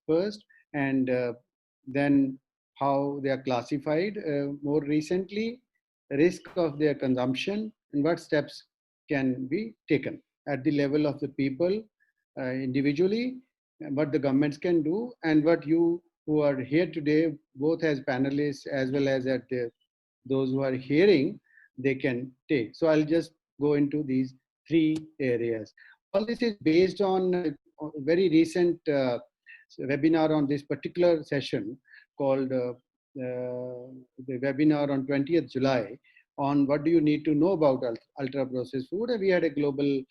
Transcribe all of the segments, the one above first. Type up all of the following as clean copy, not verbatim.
first, and then how they are classified more recently, risk of their consumption, and what steps can be taken at the level of the people individually, what the governments can do, and what you who are here today, both as panelists as well as at those who are hearing, they can take. So I'll just go into these three areas. All this is based on a very recent webinar on this particular session called the webinar on 20th July on what do you need to know about ultra processed food. And we had a global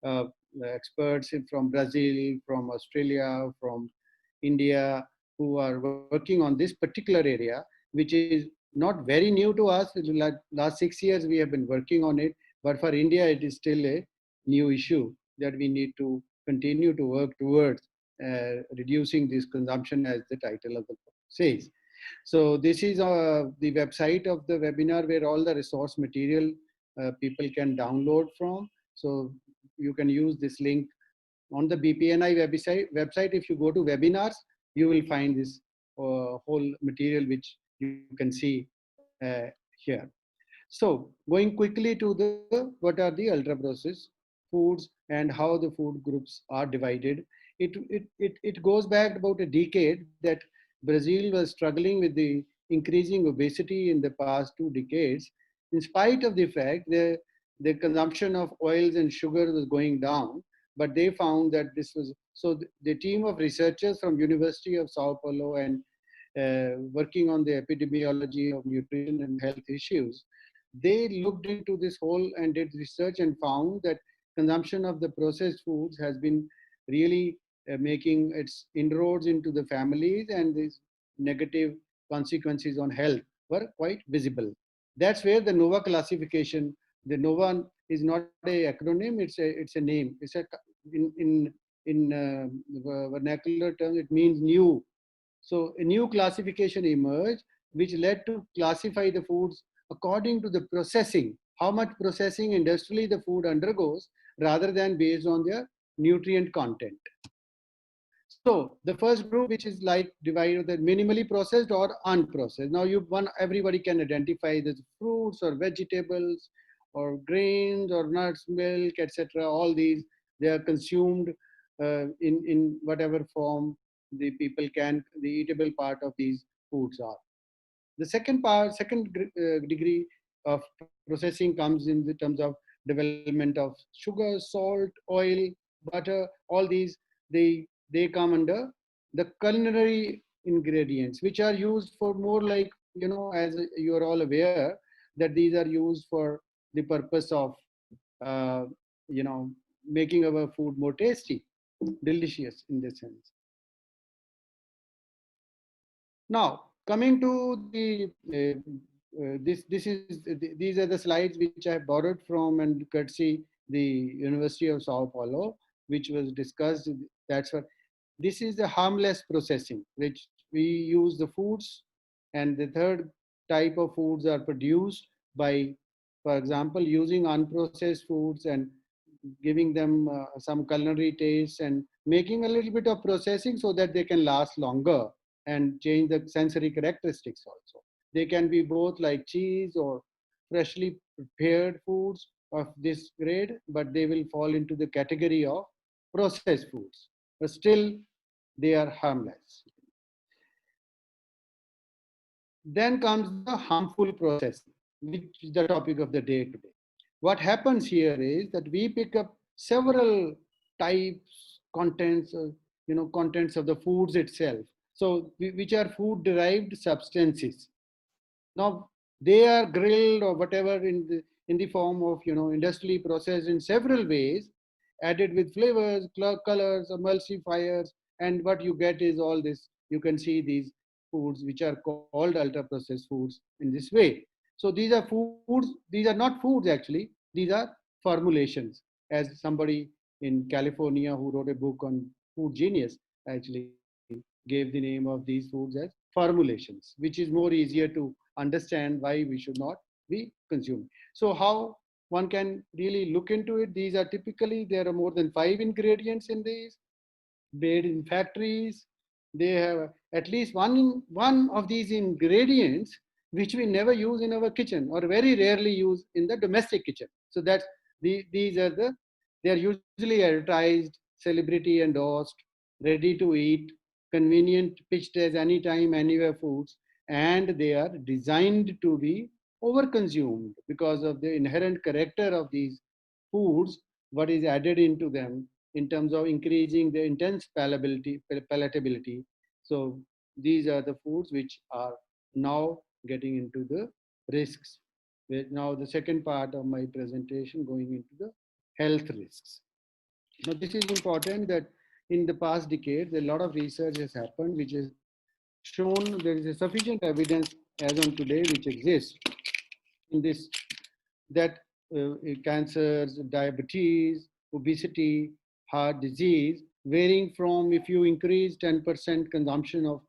uh, experts from Brazil, from Australia, from India, who are working on this particular area, which is not very new to us. In the last 6 years, we have been working on it. But for India, it is still a new issue that we need to continue to work towards reducing this consumption, as the title of the book says. So this is the website of the webinar where all the resource material people can download from. So you can use this link on the BPNI website. If you go to webinars, you will find this whole material which you can see here. So going quickly to what are the ultra processed foods and how the food groups are divided. It goes back about a decade that Brazil was struggling with the increasing obesity in the past 2 decades. In spite of the fact the consumption of oils and sugar was going down, but they found that this was, so the team of researchers from University of Sao Paulo and working on the epidemiology of nutrition and health issues, they looked into this whole and did research and found that consumption of the processed foods has been really making its inroads into the families, and these negative consequences on health were quite visible. That's where the NOVA classification, the NOVA is not a acronym, it's a name. It's a in vernacular terms, it means new. So a new classification emerged, which led to classify the foods according to the processing, how much processing industrially the food undergoes, rather than based on their nutrient content. So the first group, which is like divided the minimally processed or unprocessed. Now everybody can identify the fruits or vegetables or grains or nuts, milk, etc. All these, they are consumed in whatever form the people can, the eatable part of these foods are. The second degree of processing comes in the terms of development of sugar, salt, oil, butter. All these, they come under the culinary ingredients, which are used for more like, as you are all aware, that these are used for the purpose of, uh, you know, making our food more tasty, delicious in this sense. Now, coming to the these are the slides which I borrowed from and courtesy the University of Sao Paulo, which was discussed. That's what this is the harmless processing, which we use the foods, and the third type of foods are produced by, for example, using unprocessed foods and giving them some culinary taste and making a little bit of processing so that they can last longer and change the sensory characteristics also. They can be both like cheese or freshly prepared foods of this grade, but they will fall into the category of processed foods. But still, they are harmless. Then comes the harmful processing, which is the topic of the day today. What happens here is that we pick up several types, contents of the foods itself. So, which are food derived substances. Now, they are grilled or whatever in the form of, industrially processed in several ways, added with flavors, colors, emulsifiers, and what you get is all this. You can see these foods which are called ultra processed foods in this way. So these are foods, these are not foods actually, these are formulations. As somebody in California who wrote a book on Food Genius actually gave the name of these foods as formulations, which is more easier to understand why we should not be consuming. So how one can really look into it? These are typically, there are more than 5 ingredients in these, made in factories, they have at least one of these ingredients which we never use in our kitchen or very rarely use in the domestic kitchen. So that's these are they are usually advertised, celebrity endorsed, ready to eat, convenient, pitched as anytime, anywhere foods, and they are designed to be overconsumed because of the inherent character of these foods, what is added into them in terms of increasing the intense palatability. So these are the foods which are now getting into the risks. Now the second part of my presentation going into the health risks. Now this is important that in the past decades, a lot of research has happened, which has shown there is a sufficient evidence as on today which exists in this that cancers, diabetes, obesity, heart disease, varying from if you increase 10% consumption of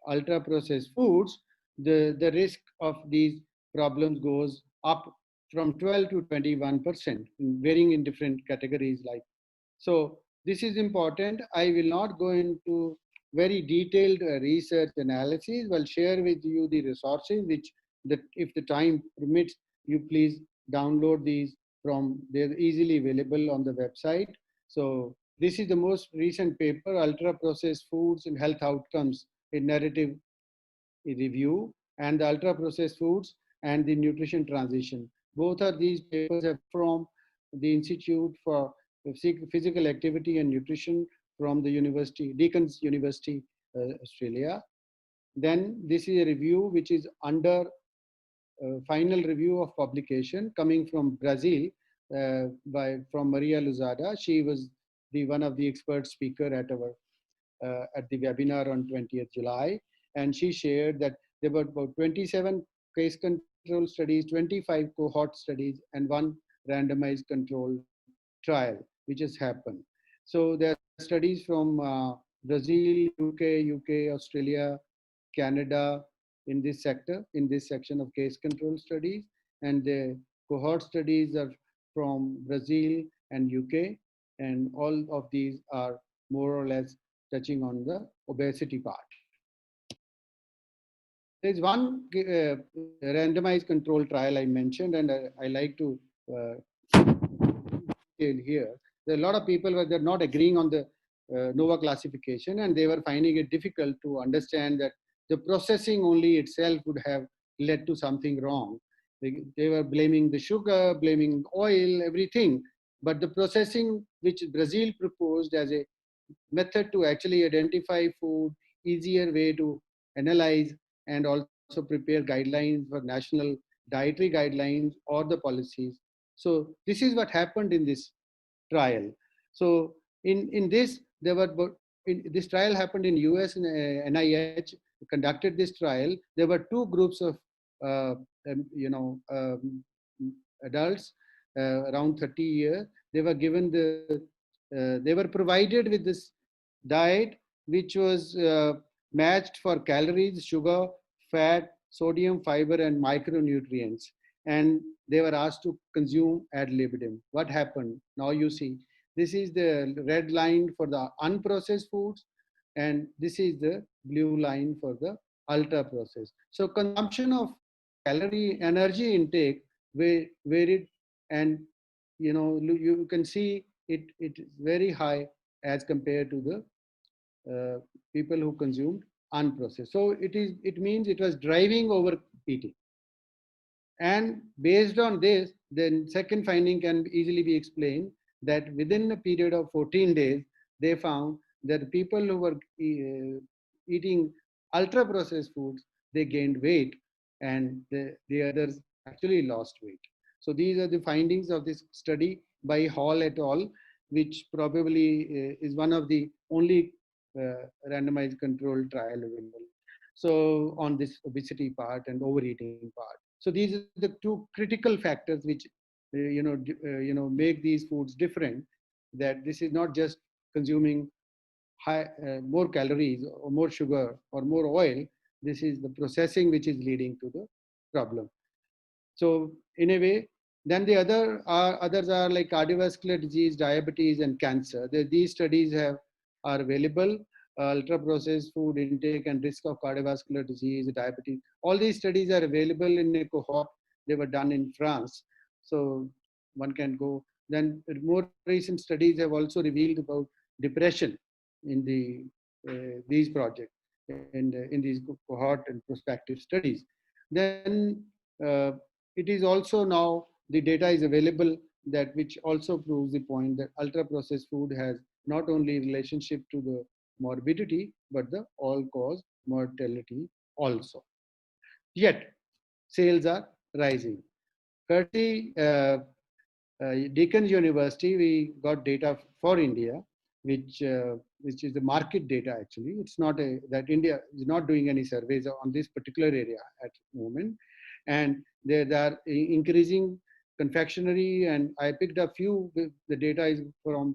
ultra processed foods, the risk of these problems goes up from 12 to 21%, varying in different categories like. So this is important. I will not go into very detailed research analysis. I'll share with you the resources which that if the time permits, you please download these from, they're easily available on the website. So this is the most recent paper, Ultra Processed Foods and Health Outcomes, a narrative review, and the ultra processed foods and the nutrition transition. Both of these papers are from the Institute for Physical Activity and Nutrition from the University, Deacon's University, Australia. Then this is a review which is under final review of publication coming from Brazil from Maria Luzada. She was the one of the expert speaker at our at the webinar on 20th July, and she shared that there were about 27 case control studies, 25 cohort studies, and one randomized control trial, which has happened. So there are studies from Brazil, UK, Australia, Canada in this sector, in this section of case control studies, and the cohort studies are from Brazil and UK, and all of these are more or less touching on the obesity part. There's one randomized control trial I mentioned, and I like to here. There are a lot of people were they're not agreeing on the NOVA classification, and they were finding it difficult to understand that the processing only itself would have led to something wrong. They were blaming the sugar, blaming oil, everything. But the processing which Brazil proposed as a method to actually identify food, easier way to analyze and also prepare guidelines for national dietary guidelines or the policies. So this is what happened in this trial. So in this, there were this trial happened in US and NIH conducted this trial. There were two groups of uh, adults around 30 years. They were given they were provided with this diet which was matched for calories, sugar, fat, sodium, fiber, and micronutrients. And they were asked to consume ad libitum. What happened? Now you see, this is the red line for the unprocessed foods, and this is the blue line for the ultra processed. So consumption of calorie energy intake varied, and you can see it is very high as compared to the people who consumed unprocessed. So it means it was driving overeating. And based on this, then second finding can easily be explained that within a period of 14 days, they found that people who were eating ultra processed foods, they gained weight, and the others actually lost weight. So these are the findings of this study by Hall et al., which probably is one of the only randomized controlled trial available. So on this obesity part and overeating part. So these are the two critical factors which make these foods different. That this is not just consuming more calories or more sugar or more oil. This is the processing which is leading to the problem. So in a way, then the others are like cardiovascular disease, diabetes, and cancer. These studies are available ultra-processed food intake and risk of cardiovascular disease, diabetes. All these studies are available in a cohort. They were done in France. So one can go. Then more recent studies have also revealed about depression in these projects and in these cohort and prospective studies. Then it is also now the data is available that which also proves the point that ultra processed food has not only relationship to the morbidity but the all cause mortality also. Yet sales are rising. Currently, Deacon's University, we got data for India, which is the market data actually. It's not that India is not doing any surveys on this particular area at the moment, and there are increasing confectionery, and I picked a few. The data is for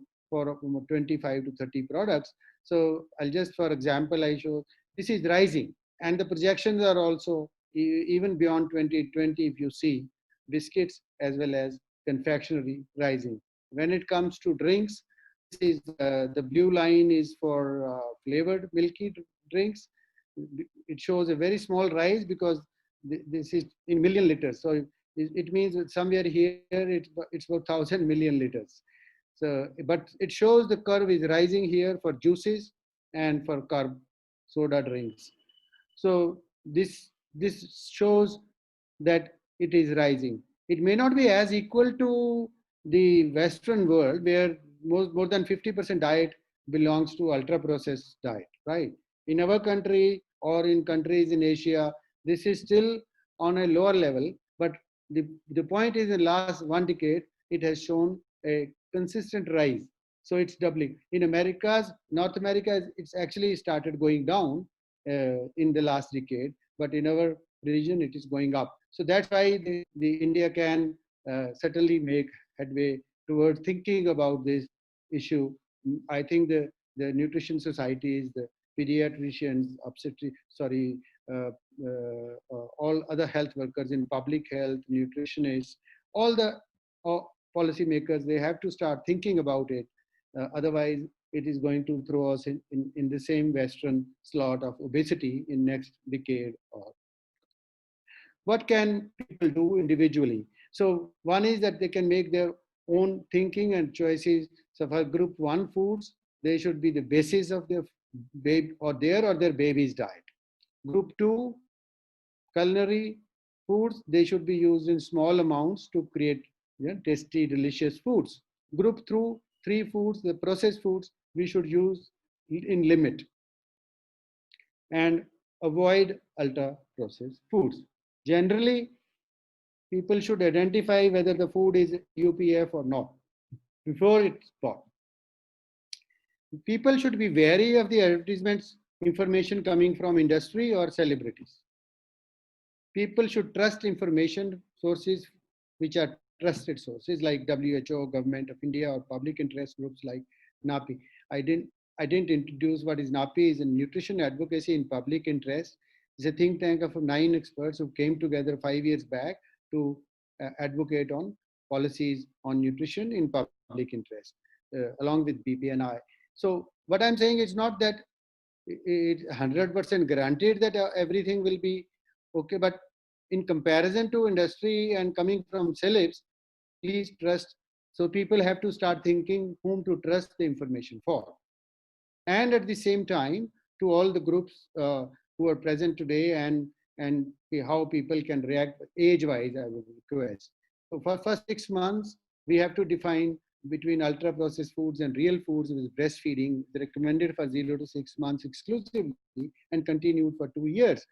25 to 30 products. So I'll just, for example, I show this is rising, and the projections are also even beyond 2020. If you see biscuits as well as confectionery rising. When it comes to drinks, this is the blue line is for flavored milky drinks. It shows a very small rise because this is in million liters. So it means that somewhere here it's about 1,000 million liters. So, but it shows the curve is rising here for juices and for carb soda drinks. So this shows that it is rising. It may not be as equal to the Western world where more than 50% diet belongs to ultra processed diet, right? In our country or in countries in Asia, this is still on a lower level, but the point is in the last 1 decade, it has shown a consistent rise. So it's doubling. In Americas, North America, it's actually started going down in the last decade, but in our region, it is going up. So that's why the India can certainly make headway towards thinking about this issue. I think the nutrition societies, the pediatricians, uh, all other health workers in public health, nutritionists, all the uh, policymakers, they have to start thinking about it. Otherwise, it is going to throw us in the same Western slot of obesity in next decade. Or what can people do individually? So one is that they can make their own thinking and choices. So for group one foods, they should be the basis of their baby or their baby's diet. Group two, culinary foods, they should be used in small amounts to create tasty, delicious foods. Group through three foods, the processed foods, we should use in limit and avoid ultra processed foods. Generally, people should identify whether the food is UPF or not before it's bought. People should be wary of the advertisements information coming from industry or celebrities. People should trust information sources which are trusted sources like WHO, Government of India, or public interest groups like NAPI. I didn't I didn't introduce what is NAPI is a nutrition advocacy in public interest. It's a think tank of 9 experts who came together 5 years back to advocate on policies on nutrition in public interest, along with BPNI. So what I'm saying is not that it's 100% guaranteed that everything will be okay, but in comparison to industry and coming from celebs, please trust. So people have to start thinking whom to trust the information for. And at the same time, to all the groups who are present today and how people can react age-wise, I would request. So for first 6 months, we have to define between ultra-processed foods and real foods with breastfeeding, recommended for 0 to 6 months exclusively and continued for 2 years.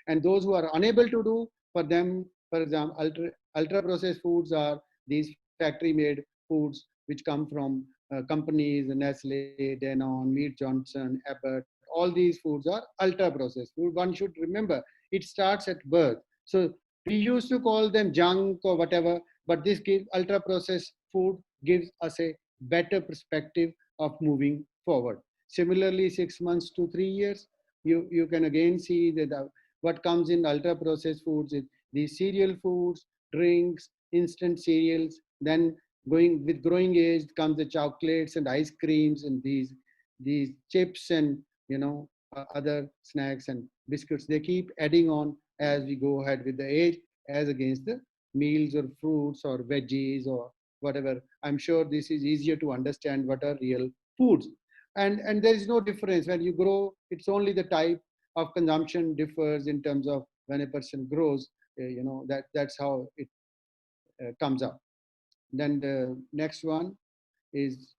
And those who are unable to do, for them, for example, ultra-processed foods are these factory-made foods which come from companies, Nestle, Danone, Mead Johnson, Abbott. All these foods are ultra-processed food. One should remember it starts at birth. So we used to call them junk or whatever, but this ultra-processed food gives us a better perspective of moving forward. Similarly, 6 months to 3 years, you can again see that what comes in ultra-processed foods is these cereal foods, drinks, instant cereals. Then going with growing age comes the chocolates and ice creams and these chips and other snacks and biscuits. They keep adding on as we go ahead with the age, as against the meals or fruits or veggies or whatever. I'm sure this is easier to understand what are real foods. And there is no difference when you grow. It's only the type of consumption differs in terms of when a person grows. That's how it comes up. Then the next one is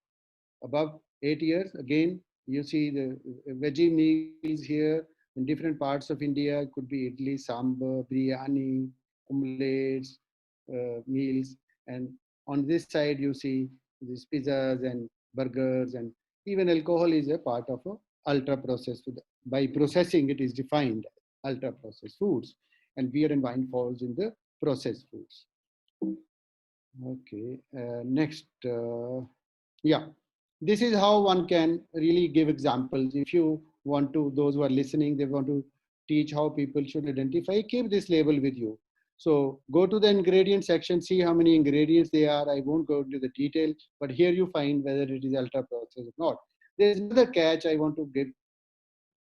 above 8 years. Again, you see the veggie meals here in different parts of India. It could be idli, sambar, biryani, omelets, meals. And on this side, you see these pizzas and burgers, and even alcohol is a part of a ultra processed food. By processing, it is defined ultra processed foods, and beer and wine falls in the processed foods. Okay, next. Yeah, this is how one can really give examples. If you want to, those who are listening, they want to teach how people should identify, keep this label with you. So go to the ingredient section, see how many ingredients they are. I won't go into the detail, but here you find whether it is ultra processed or not. There's another catch I want to give.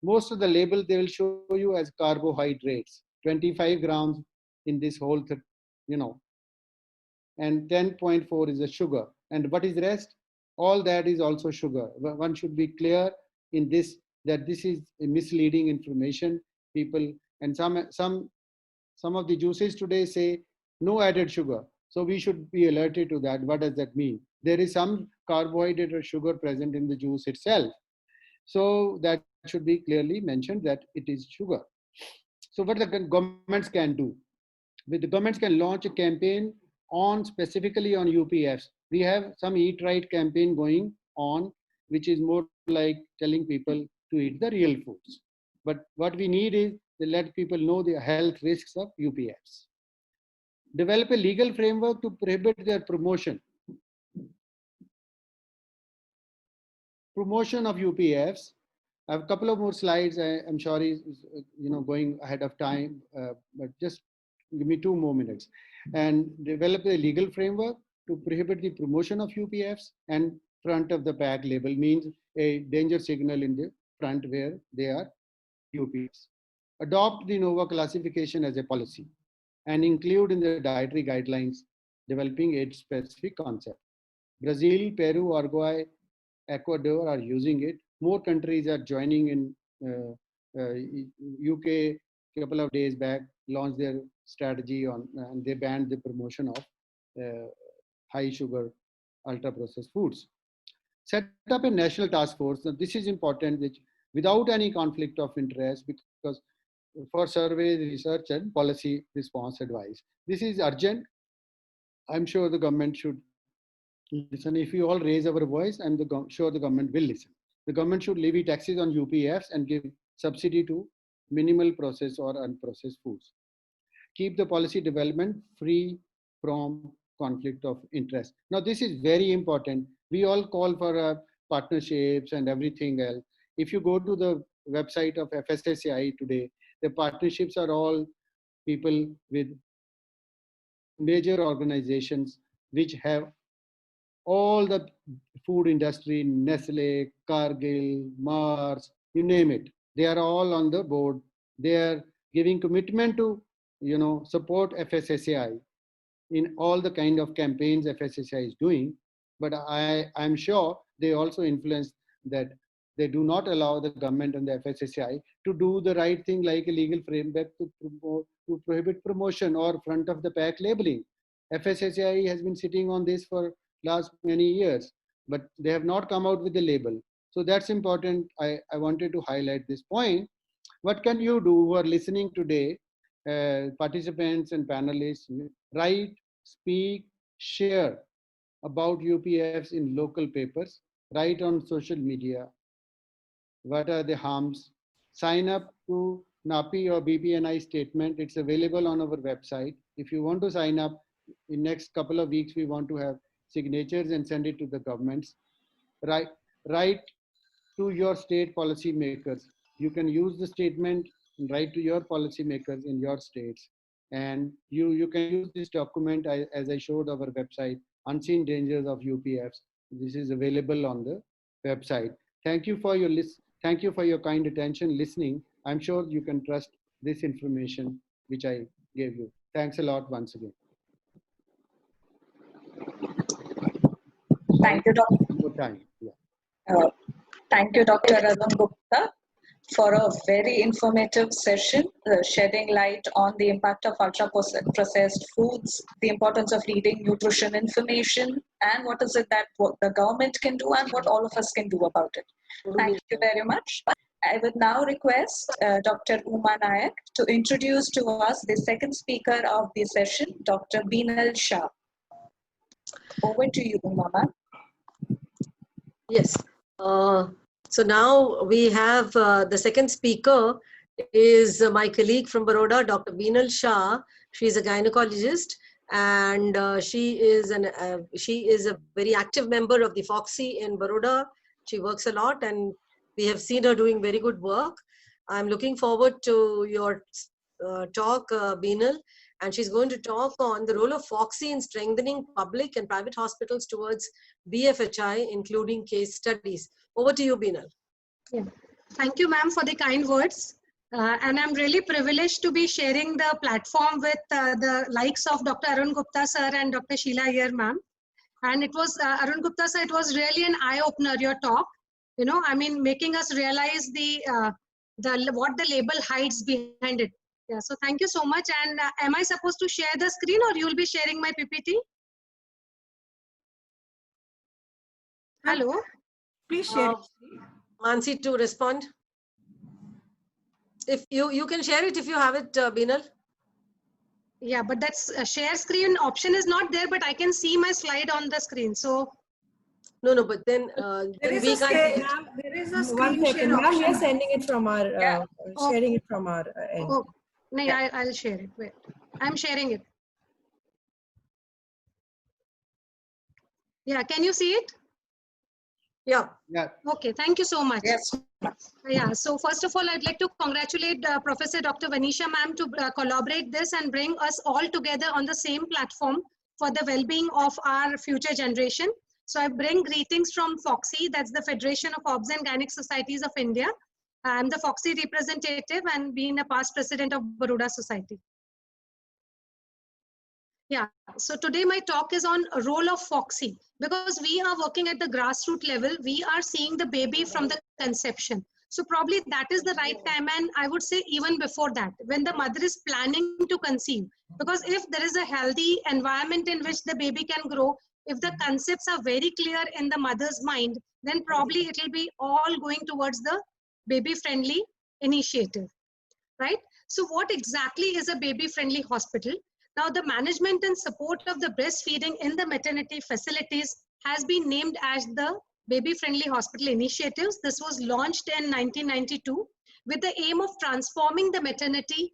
Most of the label they will show you as carbohydrates, 25 grams in this whole, you know, and 10.4 is the sugar. And what is rest? All that is also sugar. One should be clear in this, that this is misleading information. People, and some of the juices today say no added sugar. So we should be alerted to that. What does that mean? There is some carbohydrate or sugar present in the juice itself. So that should be clearly mentioned that it is sugar. So what the governments can do? The governments can launch a campaign on specifically on UPFs. We have some Eat Right campaign going on, which is more like telling people to eat the real foods. But what we need is to let people know the health risks of UPFs. Develop a legal framework to prohibit their promotion of UPFs. I have a couple of more slides. I'm sorry, going ahead of time, but just give me 2 more minutes. And develop a legal framework to prohibit the promotion of UPFs, and front of the pack label means a danger signal in the front where they are UPFs. Adopt the NOVA classification as a policy and include in the dietary guidelines developing age-specific concept. Brazil, Peru, Uruguay, Ecuador are using it. More countries are joining in. UK a couple of days back launched their strategy on, and they banned the promotion of high sugar ultra processed foods. Set up a national task force. Now, this is important, which without any conflict of interest, because for survey, research, and policy response advice. This is urgent. I'm sure the government should listen. If we all raise our voice, I'm sure the government will listen. The government should levy taxes on UPFs and give subsidy to minimal processed or unprocessed foods. Keep the policy development free from conflict of interest. Now, this is very important. We all call for partnerships and everything else. If you go to the website of FSSAI today, the partnerships are all people with major organizations which have all the food industry, Nestle, Cargill, Mars, you name it. They are all on the board. They are giving commitment to, support FSSAI in all the kind of campaigns FSSAI is doing. But I'm sure they also influence that they do not allow the government and the FSSAI to do the right thing, like a legal framework to prohibit promotion or front of the pack labeling. FSSAI has been sitting on this for last many years, but they have not come out with the label. So that's important. I wanted to highlight this point. What can you do who are listening today, participants and panelists? Write, speak, share about UPFs in local papers, write on social media. What are the harms? Sign up to NAPI or BPNI statement. It's available on our website. If you want to sign up, in next couple of weeks, we want to have signatures and send it to the governments. Write to your state policy makers. You can use the statement and write to your policy makers in your states. And you can use this document as I showed our website, Unseen Dangers of UPFs. This is available on the website. Thank you for your thank you for your kind attention, listening. I'm sure you can trust this information which I gave you. Thanks a lot once again. Sorry, Thank you, Dr. more time. Yeah. Thank you, Dr. Arun Gupta, for a very informative session, shedding light on the impact of ultra-processed foods, the importance of reading nutrition information, and what is it that the government can do and what all of us can do about it. Thank you very much. I would now request Dr. Uma Nayak to introduce to us the second speaker of the session, Dr. Beenal Shah. Over to you, Uma ma'am. Yes. So now we have the second speaker is my colleague from Baroda, Dr. Beenal Shah. She's a gynecologist, and she is a very active member of the FOXI in Baroda. She works a lot, and we have seen her doing very good work. I'm looking forward to your talk, Beenal, and she's going to talk on the role of FOXI in strengthening public and private hospitals towards BFHI, including case studies. Over to you, Beenal. Yeah. Thank you, ma'am, for the kind words. And I'm really privileged to be sharing the platform with the likes of Dr. Arun Gupta sir and Dr. Sheila Iyer ma'am. And it was, Arun Gupta sir, it was really an eye-opener, your talk. You know, I mean, making us realize what the label hides behind it. Yeah, so thank you so much. And am I supposed to share the screen or you'll be sharing my PPT? Hello? Please share. Mansi, to respond. If you can share it if you have it, Beenal. Yeah, but that's share screen option is not there, but I can see my slide on the screen. So no, but then There is a screen share Ma'am, we are option. sending it from our sharing it from our end. oh, no, I'll share it. Wait, I'm sharing it. Yeah, can you see it? Yeah. Yeah. Okay, thank you so much. Yes. Yeah, so first of all, I'd like to congratulate Professor Dr. Vanisha ma'am to collaborate this and bring us all together on the same platform for the well-being of our future generation. So I bring greetings from FOXI, that's the Federation of Obs and Gynec Societies of India. I'm the FOXI representative and being a past president of Baroda Society. Yeah, so today my talk is on a role of FOXI because we are working at the grassroots level. We are seeing the baby from the conception. So probably that is the right time, and I would say even before that, when the mother is planning to conceive. Because if there is a healthy environment in which the baby can grow, if the concepts are very clear in the mother's mind, then probably it will be all going towards the baby-friendly initiative, right? So what exactly is a baby-friendly hospital? Now, the management and support of the breastfeeding in the maternity facilities has been named as the Baby-Friendly Hospital Initiatives. This was launched in 1992 with the aim of transforming the maternity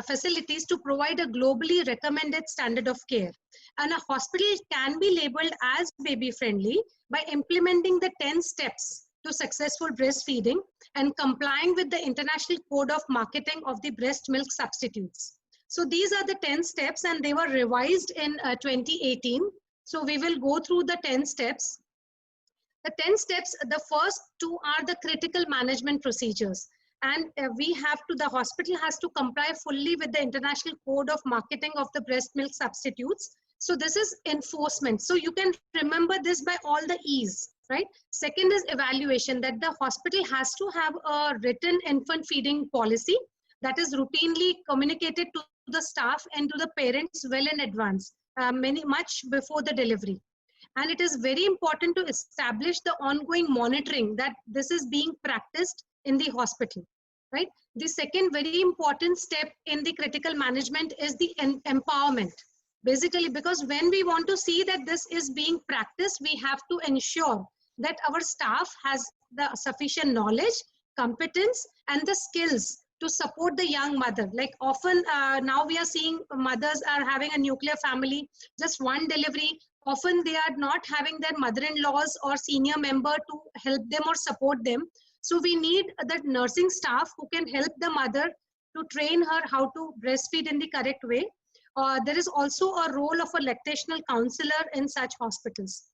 facilities to provide a globally recommended standard of care. And a hospital can be labeled as baby-friendly by implementing the 10 steps to successful breastfeeding and complying with the International Code of Marketing of the Breast Milk Substitutes. So these are the 10 steps and they were revised in 2018. So we will go through the 10 steps. The 10 steps, the first two are the critical management procedures. And the hospital has to comply fully with the International Code of Marketing of the Breast Milk Substitutes. So this is enforcement. So you can remember this by all the E's, right? Second is evaluation, that the hospital has to have a written infant feeding policy that is routinely communicated to the staff and to the parents well in advance, much before the delivery. And it is very important to establish the ongoing monitoring that this is being practiced in the hospital, right? The second very important step in the critical management is the empowerment. Basically, because when we want to see that this is being practiced, we have to ensure that our staff has the sufficient knowledge, competence, and the skills to support the young mother. Like often now we are seeing mothers are having a nuclear family, just one delivery. Often they are not having their mother-in-laws or senior member to help them or support them. So we need that nursing staff who can help the mother to train her how to breastfeed in the correct way. There is also a role of a lactational counselor in such hospitals.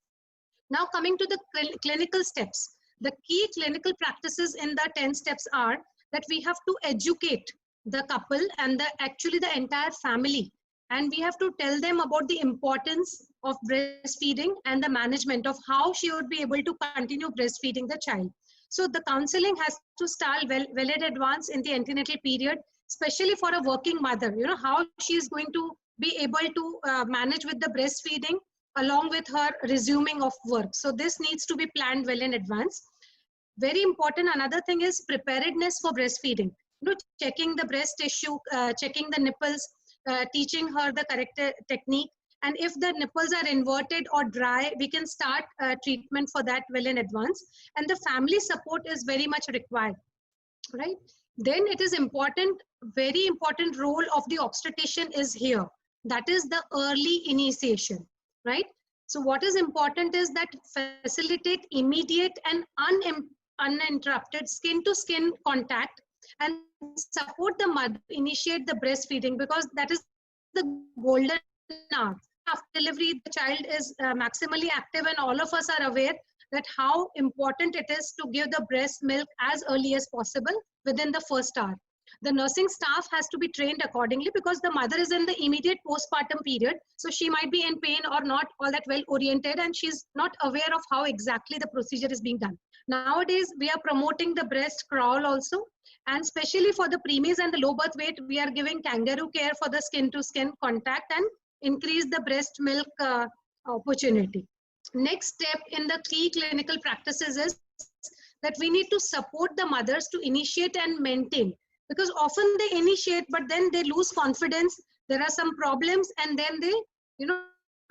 Now coming to the clinical steps. The key clinical practices in the 10 steps are that we have to educate the couple and actually the entire family, and we have to tell them about the importance of breastfeeding and the management of how she would be able to continue breastfeeding the child. So the counseling has to start well in advance in the antenatal period, especially for a working mother, how she is going to be able to manage with the breastfeeding along with her resuming of work. So this needs to be planned well in advance. Very important, another thing is preparedness for breastfeeding. Checking the breast tissue, checking the nipples, teaching her the correct technique. And if the nipples are inverted or dry, we can start treatment for that well in advance. And the family support is very much required, right? Then it is important, very important role of the obstetrician is here. That is the early initiation, right? So what is important is that facilitate immediate and uninterrupted skin-to-skin contact and support the mother to initiate the breastfeeding, because that is the golden hour. After delivery, the child is maximally active, and all of us are aware that how important it is to give the breast milk as early as possible within the first hour. The nursing staff has to be trained accordingly, because the mother is in the immediate postpartum period. So she might be in pain or not all that well oriented, and she's not aware of how exactly the procedure is being done. Nowadays, we are promoting the breast crawl also. And especially for the preemies and the low birth weight, we are giving kangaroo care for the skin-to-skin contact and increase the breast milk opportunity. Next step in the key clinical practices is that we need to support the mothers to initiate and maintain, because often they initiate but then they lose confidence, there are some problems, and then they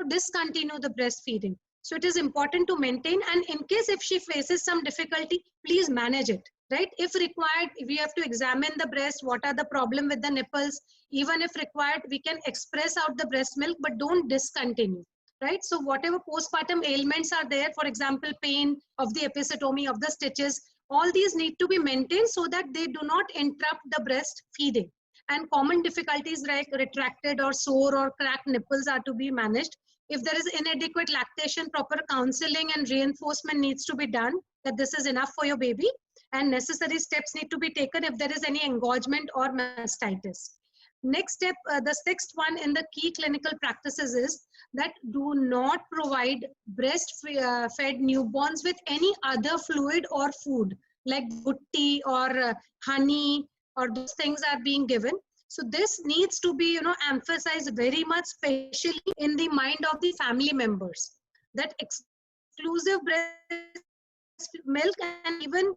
discontinue the breastfeeding. So it is important to maintain, and in case if she faces some difficulty, please manage it, right? If required, we have to examine the breast, what are the problem with the nipples. Even if required, we can express out the breast milk, but don't discontinue, right? So whatever postpartum ailments are there, for example, pain of the episiotomy of the stitches, all these need to be maintained so that they do not interrupt the breastfeeding. And common difficulties like retracted or sore or cracked nipples are to be managed. If there is inadequate lactation, proper counseling and reinforcement needs to be done that this is enough for your baby, and necessary steps need to be taken if there is any engorgement or mastitis. Next step, the sixth one in the key clinical practices is that do not provide breastfed newborns with any other fluid or food like gutti or honey, or those things are being given. So this needs to be, emphasized very much, especially in the mind of the family members, that exclusive breast milk and even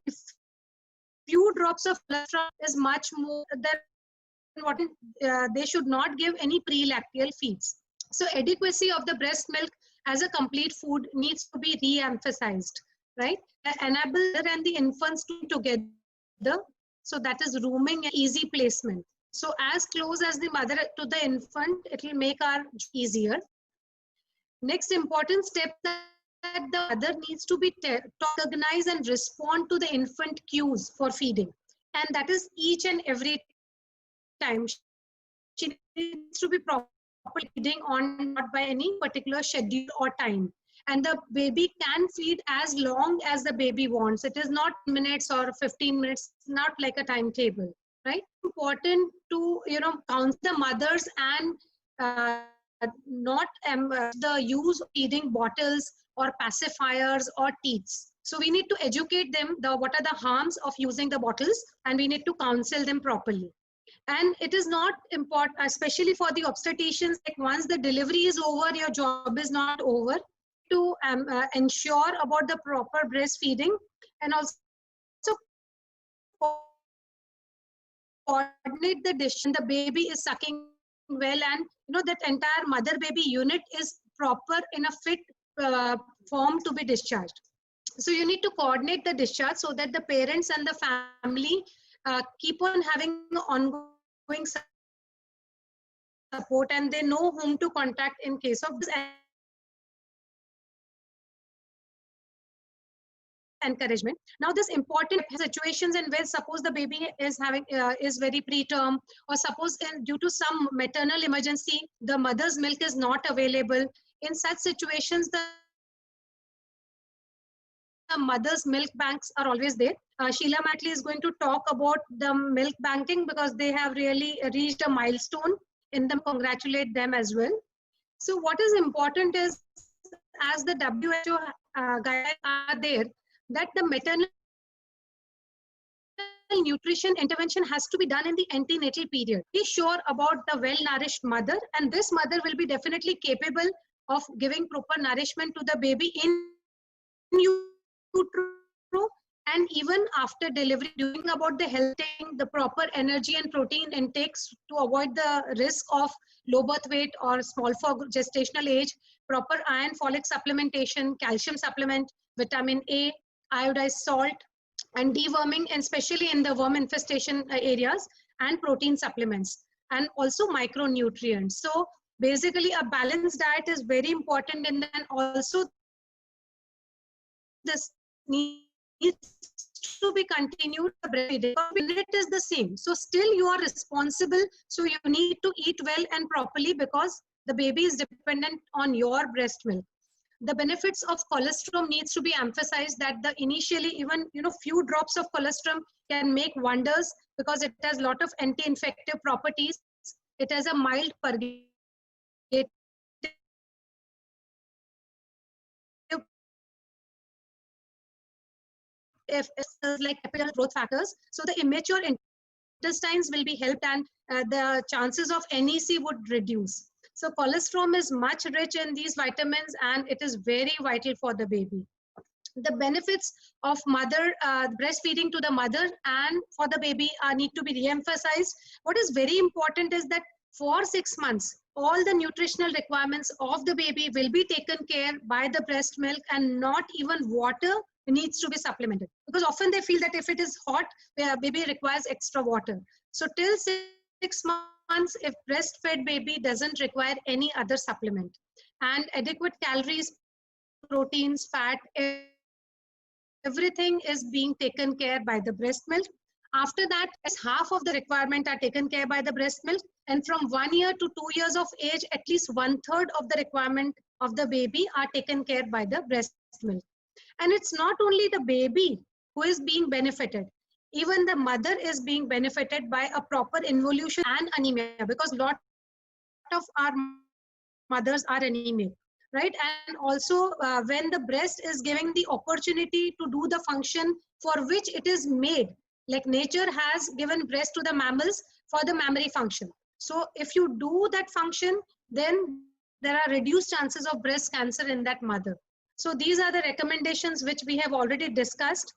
few drops of cholesterol is much more than what they should not give any pre-lacteal feeds. So adequacy of the breast milk as a complete food needs to be re-emphasized, right? Enable and the infants to together. So that is rooming and easy placement. So as close as the mother to the infant, it will make our easier. Next important step, that the mother needs to be recognize and respond to the infant cues for feeding. And that is each and every time. She needs to be properly feeding on, not by any particular schedule or time. And the baby can feed as long as the baby wants. It is not minutes or 15 minutes, not like a timetable, right? Important to, counsel the mothers and not the use of feeding bottles or pacifiers or teats. So we need to educate them what are the harms of using the bottles, and we need to counsel them properly. And it is not important, especially for the obstetricians, like once the delivery is over, your job is not over, to ensure about the proper breastfeeding, and also coordinate the dish, and the baby is sucking well, and that entire mother baby unit is proper in a fit form to be discharged. So you need to coordinate the discharge so that the parents and the family keep on having ongoing support, and they know whom to contact in case of this encouragement. Now this important situations in where suppose the baby is having is very preterm, or suppose due to some maternal emergency the mother's milk is not available. In such situations the mother's milk banks are always there. Sheila Matley is going to talk about the milk banking because they have really reached a milestone in them. Congratulate them as well. So what is important is, as the WHO guidelines are there, that the maternal nutrition intervention has to be done in the antenatal period. Be sure about the well-nourished mother, and this mother will be definitely capable of giving proper nourishment to the baby in utero and even after delivery, doing about the health, the proper energy and protein intakes to avoid the risk of low birth weight or small for gestational age, proper iron folic supplementation, calcium supplement, vitamin A, iodized salt, and deworming, and especially in the worm infestation areas, and protein supplements, and also micronutrients. So basically a balanced diet is very important, and then also this needs to be continued. It is the same, so still you are responsible, so you need to eat well and properly because the baby is dependent on your breast milk. The benefits of colostrum needs to be emphasized, that the initially even few drops of colostrum can make wonders because it has a lot of anti-infective properties. It has a mild purgative like capital growth factors, so the immature intestines will be helped, and the chances of NEC would reduce. So colostrum is much rich in these vitamins, and it is very vital for the baby. The benefits of mother breastfeeding to the mother and for the baby need to be re-emphasized. What is very important is that for 6 months, all the nutritional requirements of the baby will be taken care by the breast milk, and not even water needs to be supplemented, because often they feel that if it is hot, baby requires extra water. So till 6 months, if breastfed baby doesn't require any other supplement, and adequate calories, proteins, fat, everything is being taken care by the breast milk. After that, as half of the requirement are taken care by the breast milk, and from 1 year to 2 years of age, at least 1/3 of the requirement of the baby are taken care by the breast milk. And it's not only the baby who is being benefited, even the mother is being benefited by a proper involution and anemia, because a lot of our mothers are anemic, right? And also when the breast is giving the opportunity to do the function for which it is made, like nature has given breast to the mammals for the mammary function. So if you do that function, then there are reduced chances of breast cancer in that mother. So these are the recommendations which we have already discussed: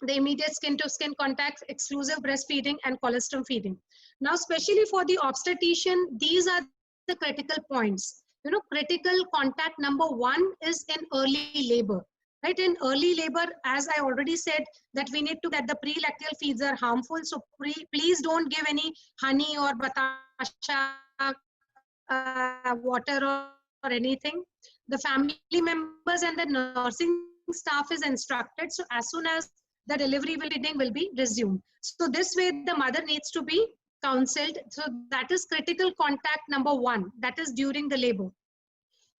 the immediate skin-to-skin contact, exclusive breastfeeding, and colostrum feeding. Now, especially for the obstetrician, these are the critical points. Critical contact number 1 is in early labor. Right, in early labor, as I already said, that we need to get the pre-lactal feeds are harmful. So please don't give any honey or batasha water or anything. The family members and the nursing staff is instructed. So as soon as the delivery will be resumed. So this way the mother needs to be counseled. So that is critical contact number 1. That is during the labor.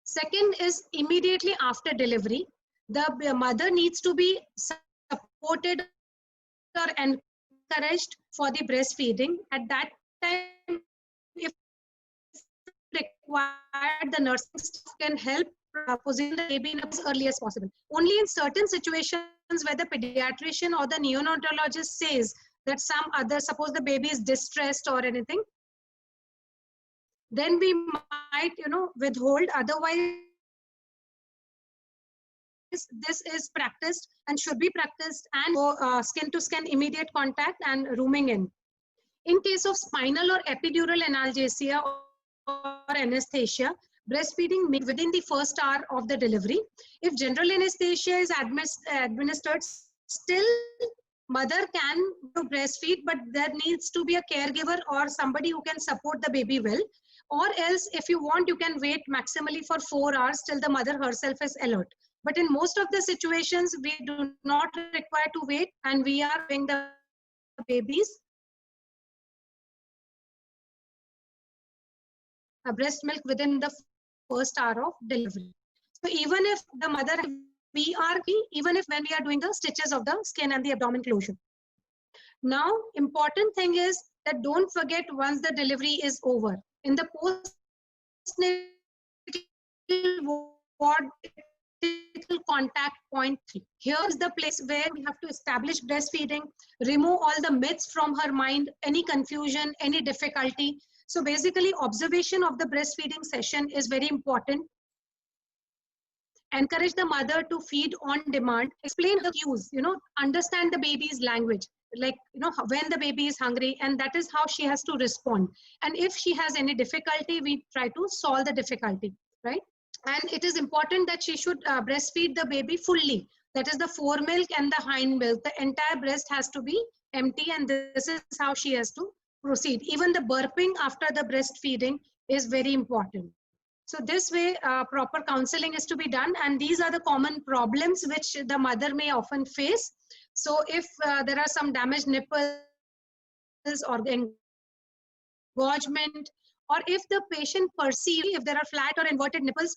Second is immediately after delivery. The mother needs to be supported or encouraged for the breastfeeding. At that time, if required, the nursing staff can help position the baby as early as possible. Only in certain situations where the pediatrician or the neonatologist says that some other, suppose the baby is distressed or anything, then we might, withhold. Otherwise, this is practiced and should be practiced, and skin-to-skin immediate contact and rooming in. In case of spinal or epidural analgesia or anesthesia, breastfeeding may within the first hour of the delivery. If general anesthesia is administered, still mother can breastfeed, but there needs to be a caregiver or somebody who can support the baby well. Or else, if you want, you can wait maximally for 4 hours till the mother herself is alert. But in most of the situations, we do not require to wait, and we are giving the babies breast milk within the first hour of delivery. So even if the mother we are, even if when we are doing the stitches of the skin and the abdomen closure. Now, important thing is that don't forget once the delivery is over. In the postnatal ward, critical contact point 3. Here is the place where we have to establish breastfeeding, remove all the myths from her mind, any confusion, any difficulty. So basically, observation of the breastfeeding session is very important. Encourage the mother to feed on demand, explain the cues, understand the baby's language, like, when the baby is hungry, and that is how she has to respond. And if she has any difficulty, we try to solve the difficulty, right? And it is important that she should breastfeed the baby fully. That is the foremilk and the hind milk. The entire breast has to be empty, and this is how she has to proceed. Even the burping after the breastfeeding is very important. So this way, proper counseling is to be done, and these are the common problems which the mother may often face. So if there are some damaged nipples or engorgement, or if the patient perceives if there are flat or inverted nipples,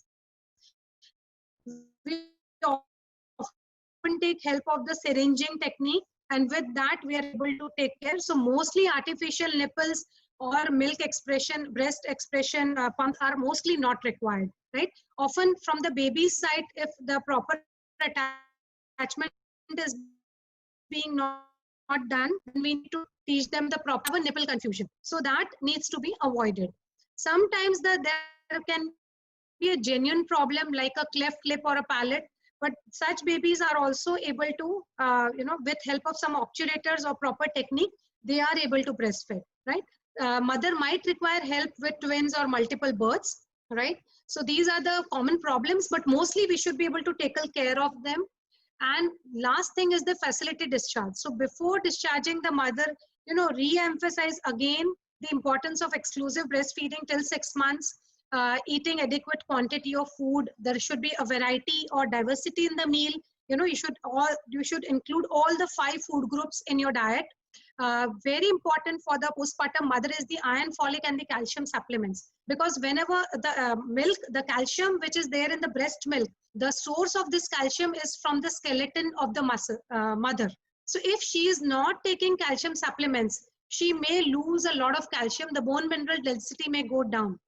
we often take help of the syringing technique, and with that we are able to take care. So mostly artificial nipples or milk expression, breast expression pumps are mostly not required, right? Often from the baby's side, if the proper attachment is being not done, then we need to teach them the proper nipple confusion. So that needs to be avoided. Sometimes there can be a genuine problem like a cleft lip or a palate, but such babies are also able to, with help of some obturators or proper technique, they are able to breastfeed, right? Mother might require help with twins or multiple births, right? So these are the common problems, but mostly we should be able to take care of them. And last thing is the facility discharge. So before discharging the mother, re-emphasize again the importance of exclusive breastfeeding till 6 months, eating adequate quantity of food. There should be a variety or diversity in the meal. You should include all the 5 food groups in your diet. Very important for the postpartum mother is the iron, folic, and the calcium supplements, because whenever the milk, the calcium which is there in the breast milk, the source of this calcium is from the skeleton of the mother. So if she is not taking calcium supplements, she may lose a lot of calcium. The bone mineral density may go down.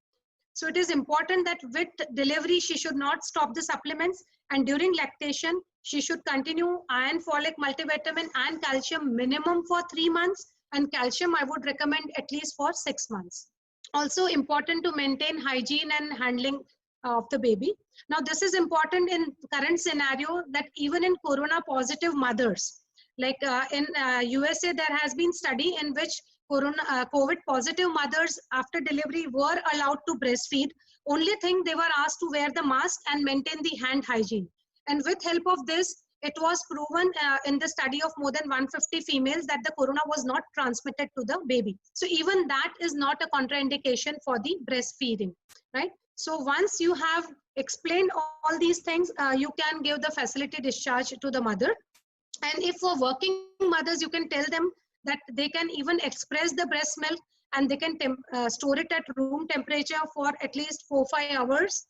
So it is important that with delivery, she should not stop the supplements, and during lactation, she should continue iron, folic, multivitamin, and calcium minimum for 3 months, and calcium I would recommend at least for 6 months. Also important to maintain hygiene and handling of the baby. Now this is important in current scenario, that even in corona positive mothers, like in USA, there has been study in which COVID positive mothers after delivery were allowed to breastfeed. Only thing, they were asked to wear the mask and maintain the hand hygiene. And with help of this, it was proven in the study of more than 150 females that the corona was not transmitted to the baby. So even that is not a contraindication for the breastfeeding, right? So once you have explained all these things, you can give the facility discharge to the mother. And if for working mothers, you can tell them that they can even express the breast milk, and they can store it at room temperature for at least 4-5 hours,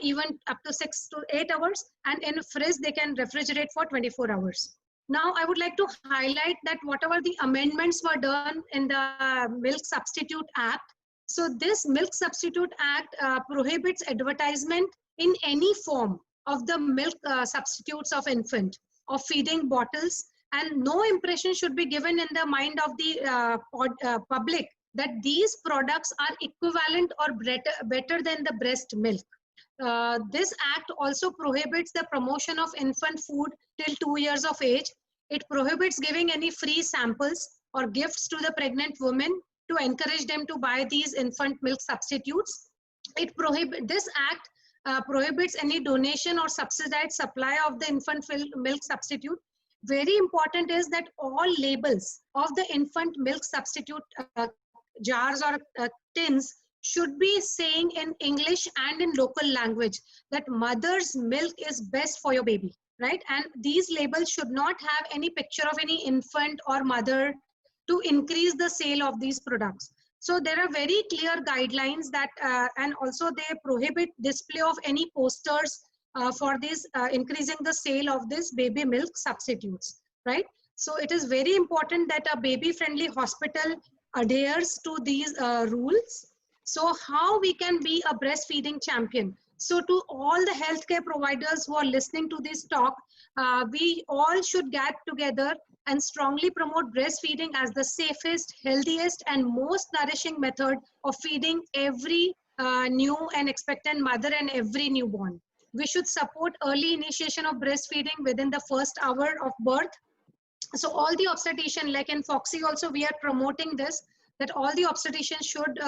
even up to 6 to 8 hours. And in fridge, they can refrigerate for 24 hours. Now, I would like to highlight that whatever the amendments were done in the Milk Substitute Act. So this Milk Substitute Act prohibits advertisement in any form of the milk substitutes of infant, of feeding bottles, and no impression should be given in the mind of the public that these products are equivalent or better than the breast milk. This act also prohibits the promotion of infant food till 2 years of age. It prohibits giving any free samples or gifts to the pregnant women to encourage them to buy these infant milk substitutes. This act prohibits any donation or subsidized supply of the infant milk substitute. Very important is that all labels of the infant milk substitute jars or tins should be saying in English and in local language that mother's milk is best for your baby, right? And these labels should not have any picture of any infant or mother to increase the sale of these products. So there are very clear guidelines that, and also they prohibit display of any posters for this increasing the sale of this baby milk substitutes, right? So it is very important that a baby-friendly hospital adheres to these rules. So how we can be a breastfeeding champion? So to all the healthcare providers who are listening to this talk, we all should get together and strongly promote breastfeeding as the safest, healthiest, and most nourishing method of feeding every new and expectant mother and every newborn. We should support early initiation of breastfeeding within the first hour of birth. So all the obstetrician, like in FOXY also, we are promoting this, that all the obstetricians should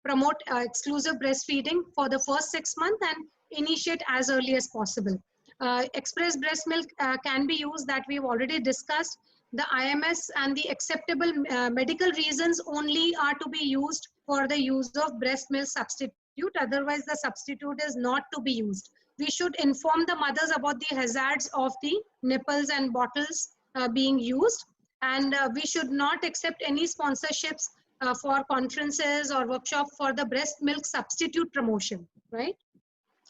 promote exclusive breastfeeding for the first 6 months and initiate as early as possible. Express breast milk can be used, that we've already discussed. The IMS and the acceptable medical reasons only are to be used for the use of breast milk substitute. Otherwise, the substitute is not to be used. We should inform the mothers about the hazards of the nipples and bottles being used, and we should not accept any sponsorships for conferences or workshop for the breast milk substitute promotion, right?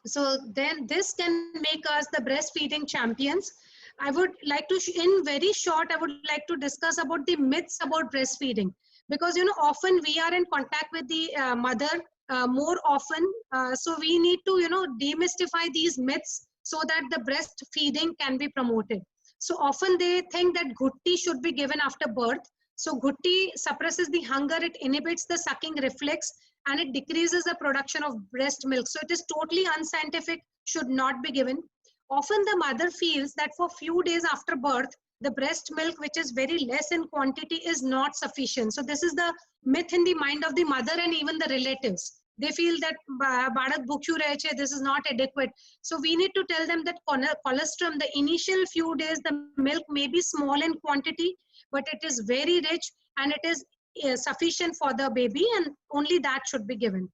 So then this can make us the breastfeeding champions. I would like to, in very short, I would like to discuss about the myths about breastfeeding, because often we are in contact with the mother more often, so we need to demystify these myths so that the breastfeeding can be promoted. So often they think that gutti should be given after birth. So gutti suppresses the hunger, it inhibits the sucking reflex, and it decreases the production of breast milk. So it is totally unscientific, should not be given. Often the mother feels that for few days after birth, the breast milk, which is very less in quantity, is not sufficient. So this is the myth in the mind of the mother and even the relatives. They feel that badak bhukhu rahe che, this is not adequate. So we need to tell them that colostrum, the initial few days, the milk may be small in quantity, but it is very rich and it is sufficient for the baby, and only that should be given.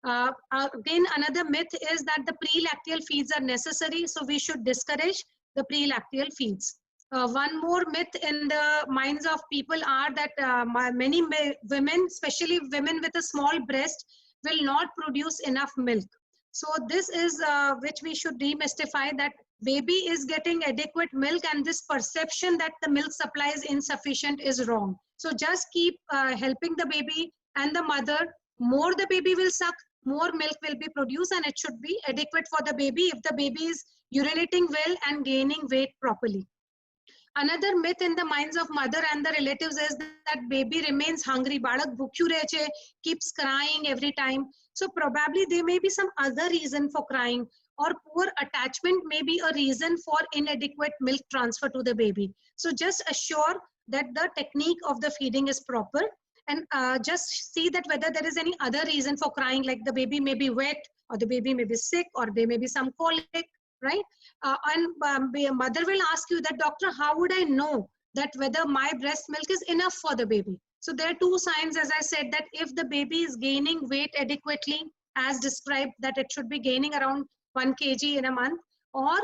Again, another myth is that the pre-lacteal feeds are necessary, so we should discourage the pre-lacteal feeds. One more myth in the minds of people are that many women, especially women with a small breast, will not produce enough milk. So this is which we should demystify, that baby is getting adequate milk, and this perception that the milk supply is insufficient is wrong. So just keep helping the baby and the mother. More the baby will suck, more milk will be produced, and it should be adequate for the baby if the baby is urinating well and gaining weight properly. Another myth in the minds of mother and the relatives is that baby remains hungry. Badak bhukhu rahe che, keeps crying every time. So probably there may be some other reason for crying, or poor attachment may be a reason for inadequate milk transfer to the baby. So just assure that the technique of the feeding is proper, and just see that whether there is any other reason for crying, like the baby may be wet, or the baby may be sick, or there may be some colic, right? Mother will ask you that, doctor, how would I know that whether my breast milk is enough for the baby? So there are two signs, as I said, that if the baby is gaining weight adequately, as described, that it should be gaining around 1 kg in a month, or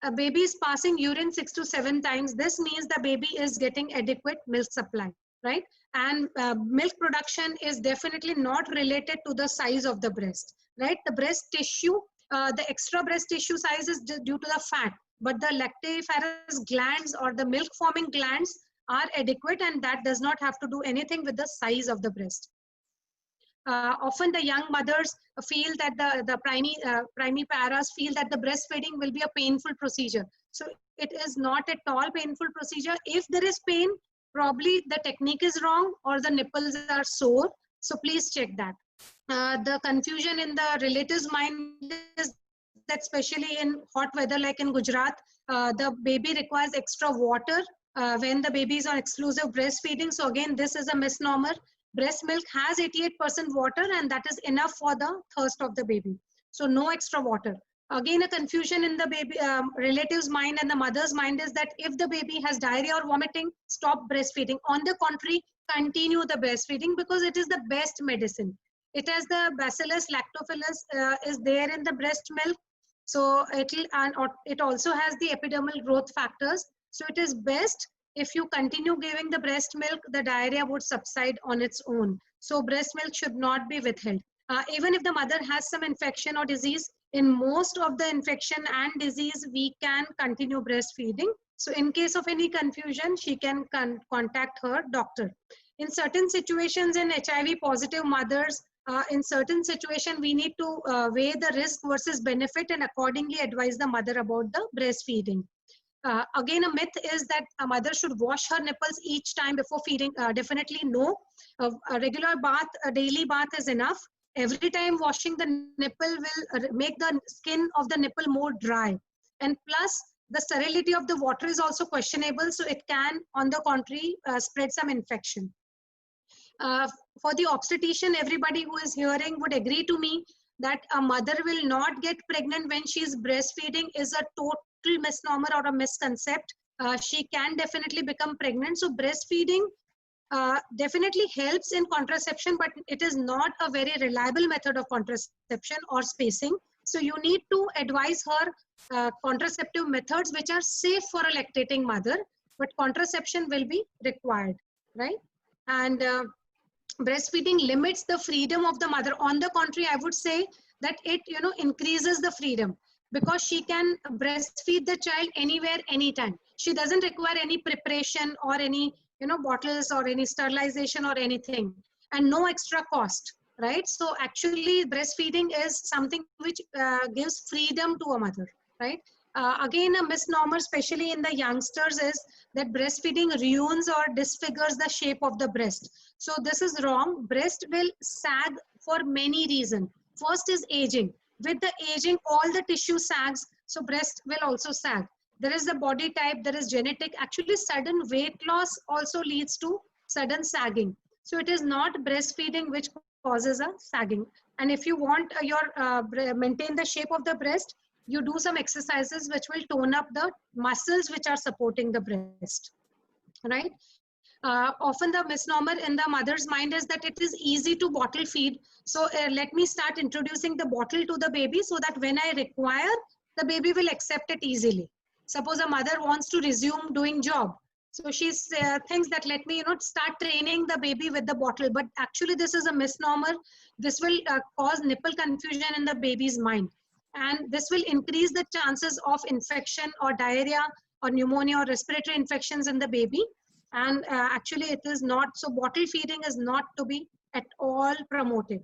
a baby is passing urine 6 to 7 times, this means the baby is getting adequate milk supply, right? And milk production is definitely not related to the size of the breast, right? The breast tissue, the extra breast tissue size is due to the fat, but the lactiferous glands or the milk forming glands are adequate, and that does not have to do anything with the size of the breast. Often the young mothers feel that the primiparas feel that the breastfeeding will be a painful procedure. So it is not at all painful procedure. If there is pain, probably the technique is wrong or the nipples are sore. So please check that. The confusion in the relatives' mind is that especially in hot weather like in Gujarat, the baby requires extra water when the baby is on exclusive breastfeeding. So again, this is a misnomer. Breast milk has 88% water, and that is enough for the thirst of the baby. So no extra water. Again, a confusion in the baby relative's mind and the mother's mind is that if the baby has diarrhea or vomiting, stop breastfeeding. On the contrary, continue the breastfeeding, because it is the best medicine. It has the Bacillus lactophilus is there in the breast milk. So it also has the epidermal growth factors. So it is best if you continue giving the breast milk, the diarrhea would subside on its own. So breast milk should not be withheld. Even if the mother has some infection or disease, In most of the infection and disease, we can continue breastfeeding. So in case of any confusion, she can contact her doctor. In certain situations in HIV positive mothers, in certain situation, we need to weigh the risk versus benefit and accordingly advise the mother about the breastfeeding. Again, a myth is that a mother should wash her nipples each time before feeding. Definitely no. A regular bath, a daily bath is enough. Every time washing the nipple will make the skin of the nipple more dry. And plus, the sterility of the water is also questionable, so it can, on the contrary, spread some infection. For the obstetrician, everybody who is hearing would agree to me that a mother will not get pregnant when she is breastfeeding is a total misnomer or a misconcept. She can definitely become pregnant. So breastfeeding definitely helps in contraception, but it is not a very reliable method of contraception or spacing. So you need to advise her contraceptive methods which are safe for a lactating mother, but contraception will be required, right? And breastfeeding limits the freedom of the mother. On the contrary, I would say that it increases the freedom, because she can breastfeed the child anywhere, anytime. She doesn't require any preparation or any bottles or any sterilization or anything, and no extra cost, right? So actually breastfeeding is something which gives freedom to a mother, right? Again, a misnomer, especially in the youngsters, is that breastfeeding ruins or disfigures the shape of the breast. So this is wrong. Breast will sag for many reasons. First is aging. With the aging, all the tissue sags, so breast will also sag. There is the body type, there is genetic. Actually, sudden weight loss also leads to sudden sagging. So it is not breastfeeding which causes a sagging. And if you want maintain the shape of the breast, you do some exercises which will tone up the muscles which are supporting the breast, right? Often the misnomer in the mother's mind is that it is easy to bottle feed. So let me start introducing the bottle to the baby so that when I require, the baby will accept it easily. Suppose a mother wants to resume doing job. So she thinks that let me start training the baby with the bottle. But actually this is a misnomer. This will cause nipple confusion in the baby's mind. And this will increase the chances of infection or diarrhea or pneumonia or respiratory infections in the baby. And actually it is not. So bottle feeding is not to be at all promoted.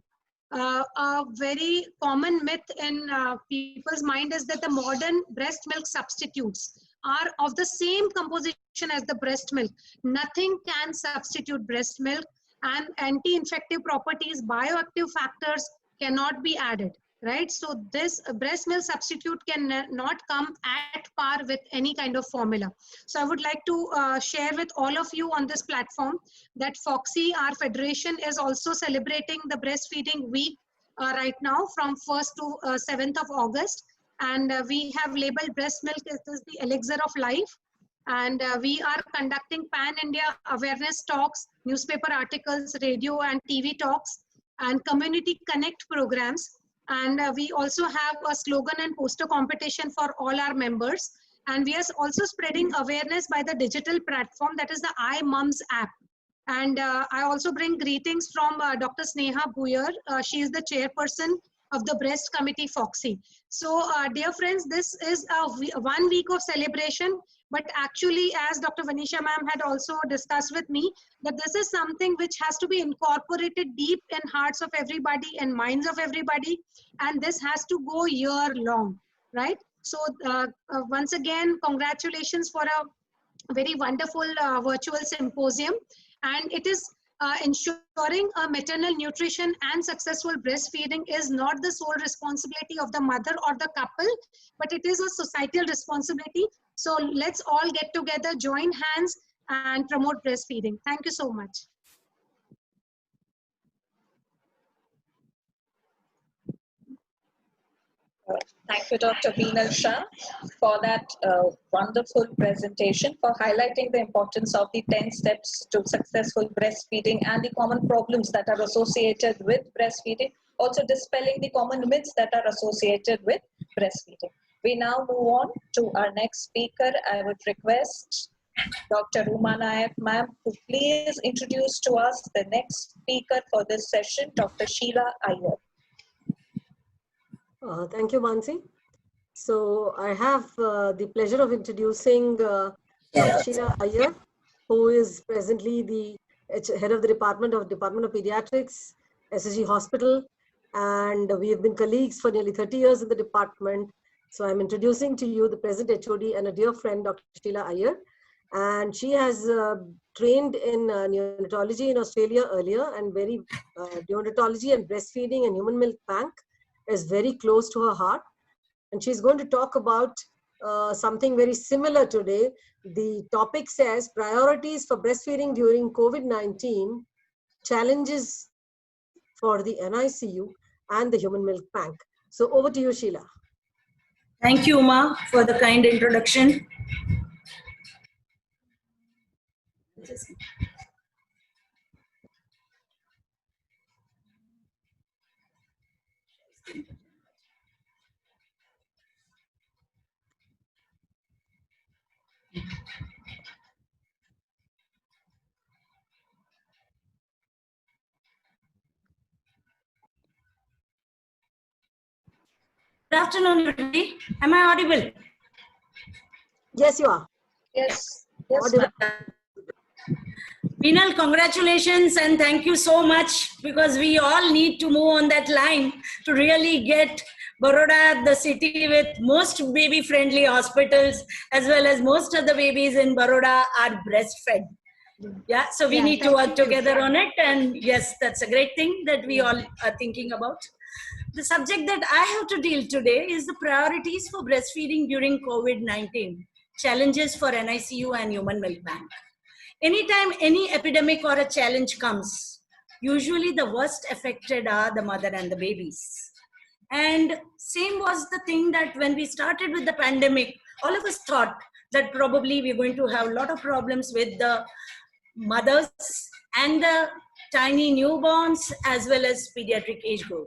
A very common myth in people's mind is that the modern breast milk substitutes are of the same composition as the breast milk. Nothing can substitute breast milk, and anti-infective properties, bioactive factors cannot be added, right? So this breast milk substitute can not come at par with any kind of formula. So I would like to share with all of you on this platform that FOXI, our federation, is also celebrating the breastfeeding week right now from 1st to 7th of August. And we have labeled breast milk as the elixir of life. And we are conducting pan-India awareness talks, newspaper articles, radio and TV talks, and community connect programs. And we also have a slogan and poster competition for all our members. And we are also spreading awareness by the digital platform, that is the iMums app. And I also bring greetings from Dr. Sneha Bhuyer. She is the chairperson of the breast committee FOXI. So dear friends, this is a 1 week of celebration, but actually, as Dr. Vanisha ma'am had also discussed with me, that this is something which has to be incorporated deep in hearts of everybody and minds of everybody, and this has to go year long, right? So once again, congratulations for a very wonderful virtual symposium, and it is ensuring a maternal nutrition and successful breastfeeding is not the sole responsibility of the mother or the couple, but it is a societal responsibility. So let's all get together, join hands, and promote breastfeeding. Thank you so much. Thank you, Dr. Beenal Shah, for that wonderful presentation, for highlighting the importance of the 10 steps to successful breastfeeding and the common problems that are associated with breastfeeding, also dispelling the common myths that are associated with breastfeeding. We now move on to our next speaker. I would request Dr. Uma Nayak ma'am to please introduce to us the next speaker for this session, Dr. Sheila Iyer. Thank you, Mansi. So I have the pleasure of introducing Dr. Sheila Iyer, who is presently the head of the Department of Pediatrics, SSG Hospital, and we have been colleagues for nearly 30 years in the department. So I'm introducing to you the present HOD and a dear friend, Dr. Sheila Iyer. And she has trained in neonatology in Australia earlier, and very neonatology and breastfeeding and human milk bank is very close to her heart. And she's going to talk about something very similar today. The topic says priorities for breastfeeding during COVID-19, challenges for the NICU and the human milk bank. So over to you, Sheila. Thank you, Uma, for the kind introduction. Good afternoon, everybody. Am I audible? Yes, you are. Yes. Yes, Audible. Vinal, congratulations and thank you so much, because we all need to move on that line to really get Baroda the city with most baby-friendly hospitals, as well as most of the babies in Baroda are breastfed. Yeah, so we need to work together on it. And yes, that's a great thing that we all are thinking about. The subject that I have to deal today is the priorities for breastfeeding during COVID-19, challenges for NICU and human milk bank. Anytime any epidemic or a challenge comes, usually the worst affected are the mother and the babies. And same was the thing that when we started with the pandemic, all of us thought that probably we're going to have a lot of problems with the mothers and the tiny newborns as well as pediatric age group.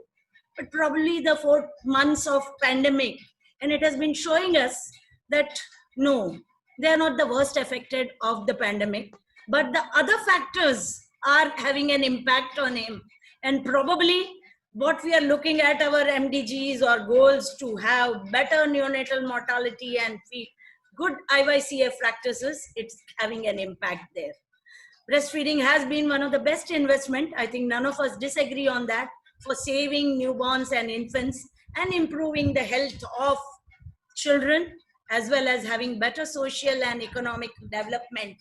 But probably the 4 months of pandemic, and it has been showing us that no, they are not the worst affected of the pandemic, but the other factors are having an impact on him. And probably what we are looking at our MDGs or goals to have better neonatal mortality and good IYCF practices, it's having an impact there. Breastfeeding has been one of the best investment. I think none of us disagree on that, for saving newborns and infants and improving the health of children, as well as having better social and economic development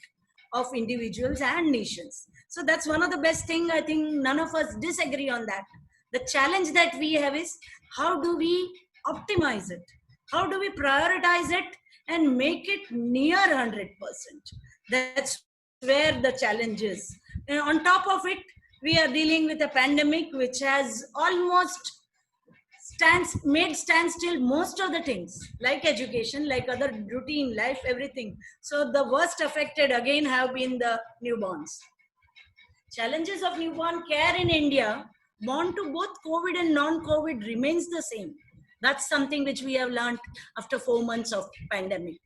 of individuals and nations. So that's one of the best thing. I think none of us disagree on that. The challenge that we have is how do we optimize it? How do we prioritize it and make it near 100%? That's where the challenge is. And on top of it, we are dealing with a pandemic which has almost made standstill most of the things, like education, like other routine life, everything. So the worst affected again have been the newborns. Challenges of newborn care in India, born to both COVID and non-COVID, remains the same. That's something which we have learned after 4 months of pandemic.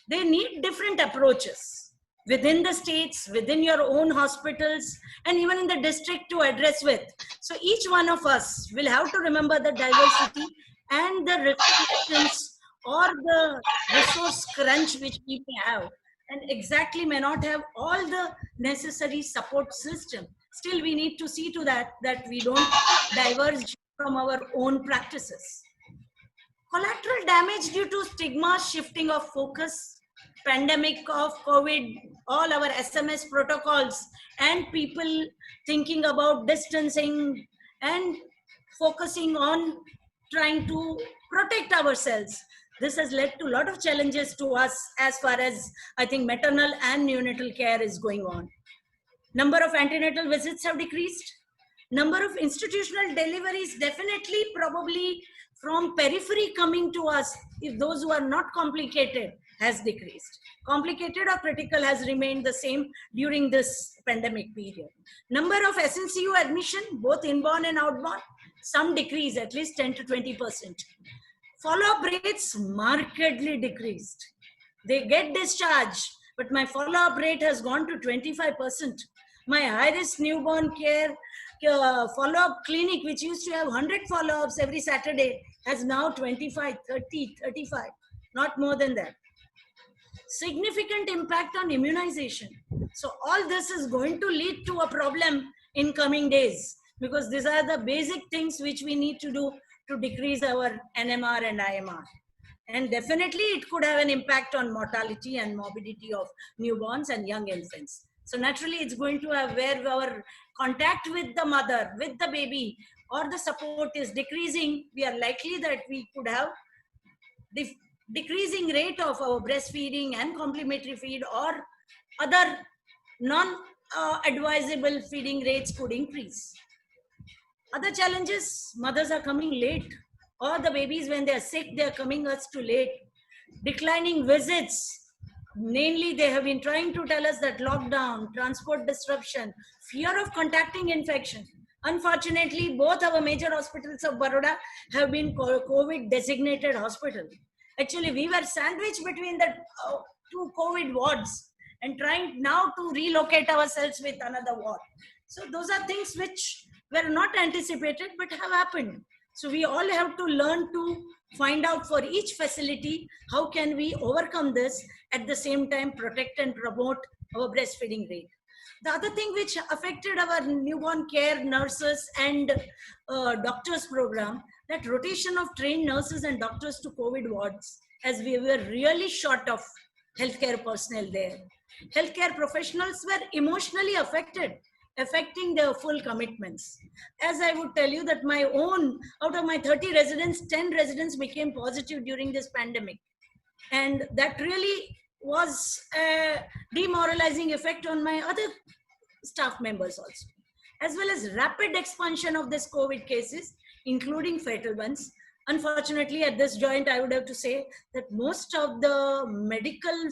They need different approaches within the states, within your own hospitals, and even in the district to address with. So each one of us will have to remember the diversity and the restrictions or the resource crunch which we may have, and exactly may not have all the necessary support system. Still, we need to see to that we don't diverge from our own practices. Collateral damage due to stigma, shifting of focus, pandemic of COVID, all our SMS protocols, and people thinking about distancing and focusing on trying to protect ourselves. This has led to a lot of challenges to us as far as I think maternal and neonatal care is going on. Number of antenatal visits have decreased. Number of institutional deliveries definitely probably from periphery coming to us, if those who are not complicated, has decreased. Complicated or critical has remained the same during this pandemic period. Number of SNCU admission, both inborn and outborn, some decrease, at least 10 to 20%. Follow-up rates markedly decreased. They get discharged, but my follow-up rate has gone to 25%. My high-risk newborn care follow-up clinic, which used to have 100 follow-ups every Saturday, has now 25, 30, 35, not more than that. Significant impact on immunization. So all this is going to lead to a problem in coming days, because these are the basic things which we need to do to decrease our NMR and IMR. And definitely it could have an impact on mortality and morbidity of newborns and young infants. So naturally it's going to have, where our contact with the mother, with the baby, or the support is decreasing, we are likely that we could have the decreasing rate of our breastfeeding and complementary feed, or other non-advisable feeding rates could increase. Other challenges, mothers are coming late, or the babies, when they are sick, they are coming us too late. Declining visits, mainly they have been trying to tell us that lockdown, transport disruption, fear of contacting infection. Unfortunately, both our major hospitals of Baroda have been COVID designated hospital. Actually, we were sandwiched between the two COVID wards and trying now to relocate ourselves with another ward. So those are things which were not anticipated but have happened. So we all have to learn to find out for each facility, how can we overcome this, at the same time protect and promote our breastfeeding rate. The other thing which affected our newborn care nurses and doctors program, that rotation of trained nurses and doctors to COVID wards, as we were really short of healthcare personnel there. Healthcare professionals were emotionally affected, affecting their full commitments. As I would tell you that my own, out of my 30 residents, 10 residents became positive during this pandemic. And that really was a demoralizing effect on my other staff members also. As well as rapid expansion of this COVID cases, including fatal ones. Unfortunately, at this joint, I would have to say that most of the medical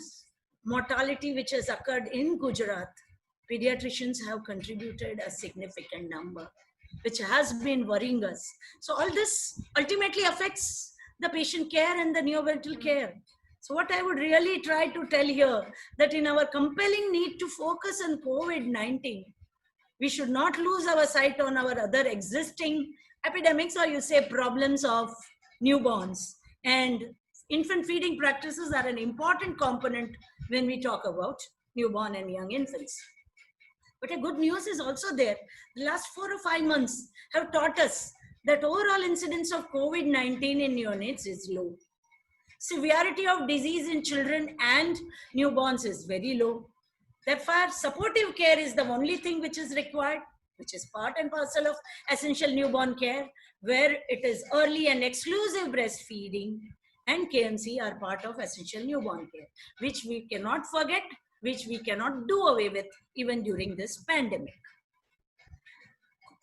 mortality which has occurred in Gujarat, pediatricians have contributed a significant number, which has been worrying us. So all this ultimately affects the patient care and the neonatal care. So what I would really try to tell here, that in our compelling need to focus on COVID-19, we should not lose our sight on our other existing epidemics, or you say problems of newborns. And infant feeding practices are an important component when we talk about newborn and young infants. But a good news is also there. The last 4 or 5 months have taught us that overall incidence of COVID-19 in neonates is low. Severity of disease in children and newborns is very low. Therefore, supportive care is the only thing which is required, which is part and parcel of essential newborn care, where it is early and exclusive breastfeeding and KMC are part of essential newborn care, which we cannot forget, which we cannot do away with even during this pandemic.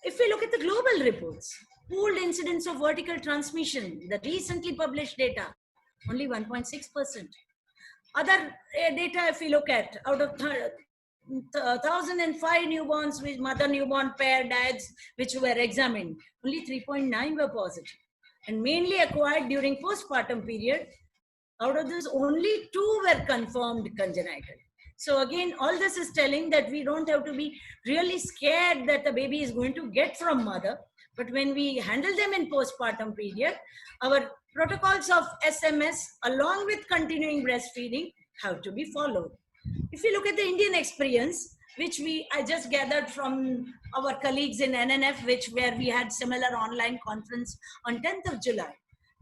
If we look at the global reports, pooled incidence of vertical transmission, the recently published data, only 1.6%. Other data, if we look at, out of 1,005 newborns with mother newborn pair dads which were examined, only 3.9 were positive, and mainly acquired during postpartum period. Out of this, only 2 were confirmed congenital. So again, all this is telling that we don't have to be really scared that the baby is going to get from mother, but when we handle them in postpartum period, our protocols of SMS along with continuing breastfeeding have to be followed. If you look at the Indian experience, which I just gathered from our colleagues in NNF, where we had similar online conference on 10th of July,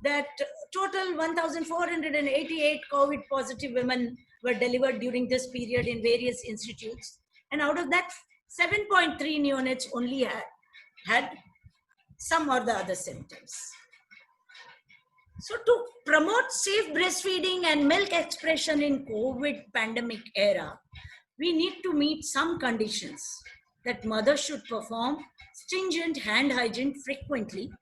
that total 1,488 COVID positive women were delivered during this period in various institutes. And out of that, 7.3 neonates only had some or the other symptoms. So to promote safe breastfeeding and milk expression in COVID pandemic era, we need to meet some conditions that mothers should perform stringent hand hygiene frequently,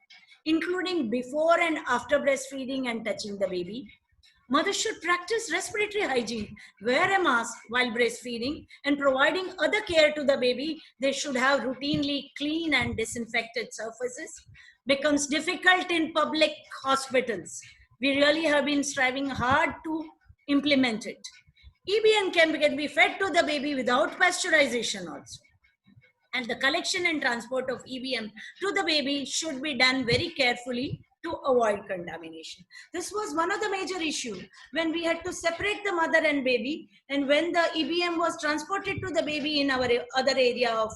including before and after breastfeeding and touching the baby. Mothers should practice respiratory hygiene, wear a mask while breastfeeding, and providing other care to the baby. They should have routinely clean and disinfected surfaces. Becomes difficult in public hospitals. We really have been striving hard to implement it. EBN can be fed to the baby without pasteurization also. And the collection and transport of EBM to the baby should be done very carefully to avoid contamination. This was one of the major issues when we had to separate the mother and baby, and when the EBM was transported to the baby in our other area of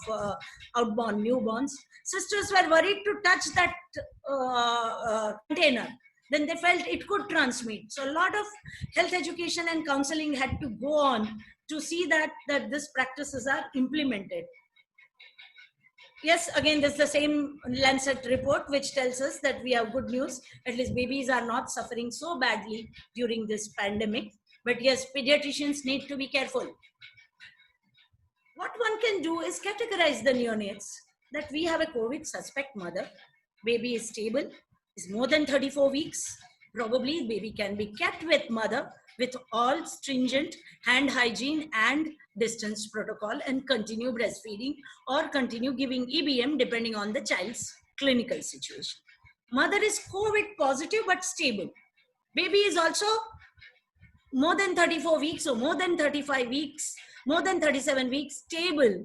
outborn newborns, sisters were worried to touch that container. Then they felt it could transmit. So a lot of health education and counseling had to go on to see that these practices are implemented. Yes, again, this is the same Lancet report which tells us that we have good news. At least babies are not suffering so badly during this pandemic. But yes, pediatricians need to be careful. What one can do is categorize the neonates, that we have a COVID suspect mother. Baby is stable, is more than 34 weeks. Probably baby can be kept with mother with all stringent hand hygiene and distance protocol, and continue breastfeeding or continue giving EBM depending on the child's clinical situation. Mother is COVID positive but stable. Baby is also more than 34 weeks or more than 35 weeks, more than 37 weeks, stable,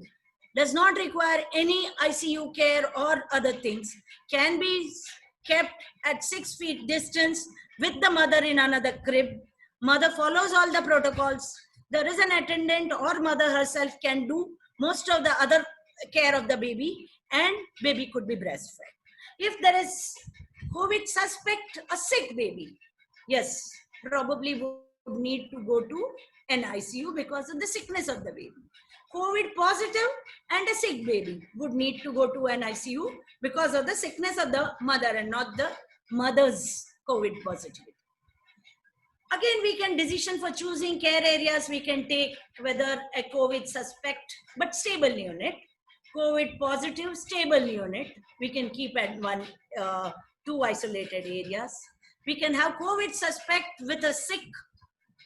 does not require any ICU care or other things, can be kept at 6 feet distance with the mother in another crib. Mother follows all the protocols. There is an attendant or mother herself can do most of the other care of the baby, and baby could be breastfed. If there is COVID suspect, a sick baby, yes, probably would need to go to an ICU because of the sickness of the baby. COVID positive and a sick baby would need to go to an ICU because of the sickness of the mother and not the mother's COVID positivity. Again, we can decision for choosing care areas. We can take whether a COVID suspect but stable neonate, COVID positive stable neonate. We can keep at two isolated areas. We can have COVID suspect with a sick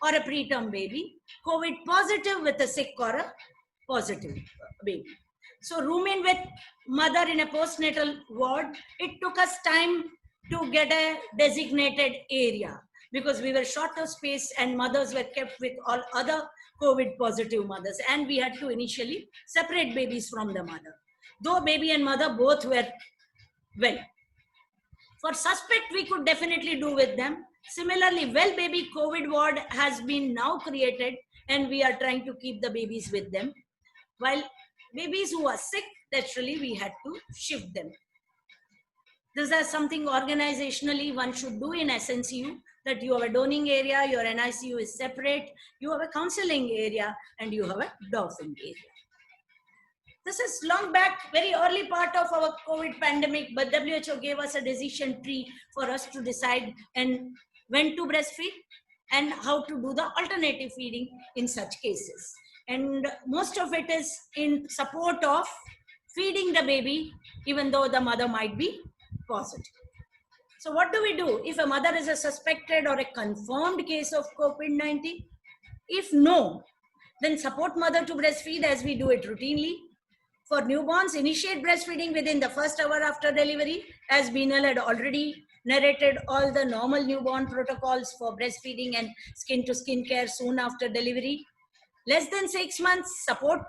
or a preterm baby, COVID positive with a sick or a positive baby. So room in with mother in a postnatal ward, it took us time to get a designated area, because we were short of space and mothers were kept with all other COVID positive mothers, and we had to initially separate babies from the mother, though baby and mother both were well. For suspect, we could definitely do with them. Similarly, well baby COVID ward has been now created, and we are trying to keep the babies with them. While babies who are sick, naturally we had to shift them. This is something organizationally one should do in SNCU, that you have a donning area, your NICU is separate, you have a counseling area, and you have a dolphin area. This is long back, very early part of our COVID pandemic, but WHO gave us a decision tree for us to decide and when to breastfeed and how to do the alternative feeding in such cases. And most of it is in support of feeding the baby, even though the mother might be positive. So what do we do if a mother is a suspected or a confirmed case of COVID-19? If no, then support mother to breastfeed as we do it routinely. For newborns, initiate breastfeeding within the first hour after delivery, as Beenal had already narrated all the normal newborn protocols for breastfeeding and skin-to-skin care soon after delivery. Less than 6 months, support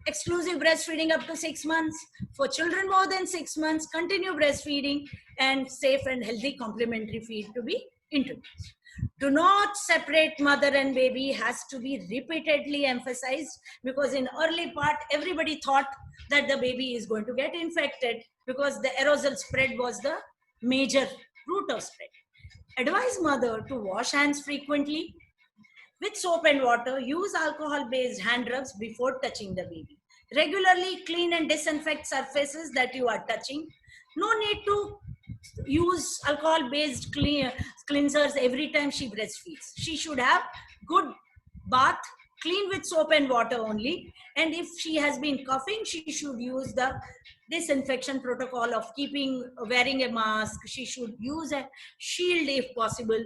exclusive breastfeeding up to 6 months. For children more than 6 months, continue breastfeeding and safe and healthy complementary feed to be introduced. Do not separate mother and baby has to be repeatedly emphasized, because in early part, everybody thought that the baby is going to get infected because the aerosol spread was the major route of spread. Advise mother to wash hands frequently with soap and water. Use alcohol-based hand rubs before touching the baby. Regularly clean and disinfect surfaces that you are touching. No need to use alcohol-based cleansers every time she breastfeeds. She should have good bath, clean with soap and water only. And if she has been coughing, she should use the disinfection protocol of wearing a mask. She should use a shield if possible.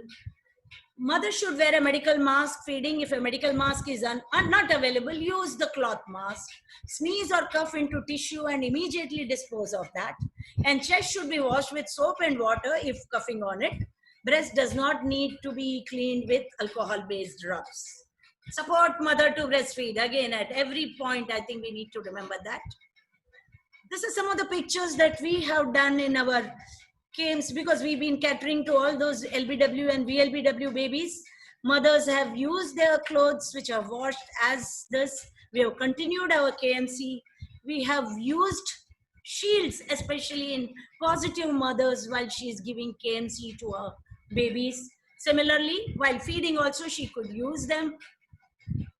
Mother should wear a medical mask feeding. If a medical mask is not available, use the cloth mask. Sneeze or cough into tissue and immediately dispose of that. And chest should be washed with soap and water if coughing on it. Breast does not need to be cleaned with alcohol-based rubs. Support mother to breastfeed. Again, at every point, I think we need to remember that. This is some of the pictures that we have done in our camps, because we've been catering to all those LBW and VLBW babies. Mothers have used their clothes which are washed as this. We have continued our KMC. We have used shields, especially in positive mothers, while she is giving KMC to her babies. Similarly, while feeding also, she could use them.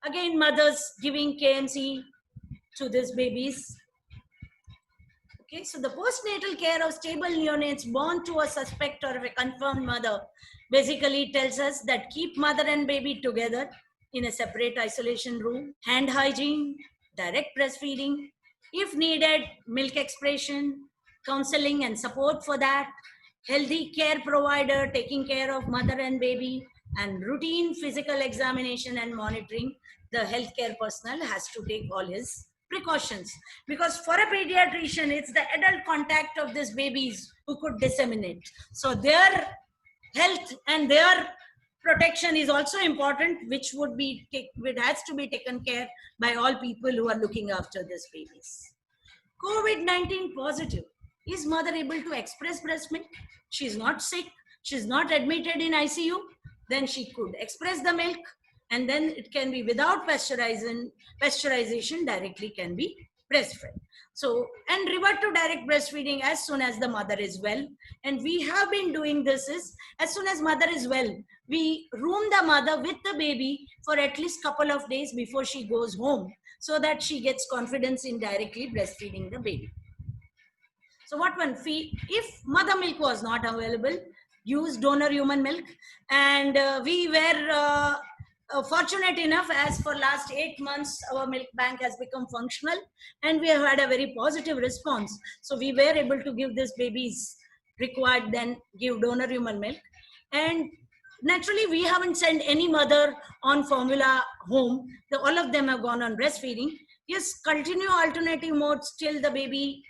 Again, mothers giving KMC to these babies. Okay, so the postnatal care of stable neonates born to a suspect or a confirmed mother basically tells us that keep mother and baby together in a separate isolation room, hand hygiene, direct breastfeeding, if needed, milk expression, counseling and support for that, healthy care provider taking care of mother and baby, and routine physical examination and monitoring. The healthcare personnel has to take all his precautions, because for a pediatrician, it's the adult contact of these babies who could disseminate. So their health and their protection is also important, which has to be taken care by all people who are looking after these babies. COVID-19 positive. Is mother able to express breast milk? She's not sick. She's not admitted in ICU. Then she could express the milk, and then it can be without pasteurization directly can be breastfed. So, and revert to direct breastfeeding as soon as the mother is well. And we have been doing this is, as soon as mother is well, we room the mother with the baby for at least couple of days before she goes home, so that she gets confidence in directly breastfeeding the baby. So what one feed, if mother milk was not available, use donor human milk. And we were fortunate enough, as for last 8 months, our milk bank has become functional and we have had a very positive response. So we were able to give these babies required, then give donor human milk. And naturally, we haven't sent any mother on formula home. All of them have gone on breastfeeding. Yes, continue alternative modes till the baby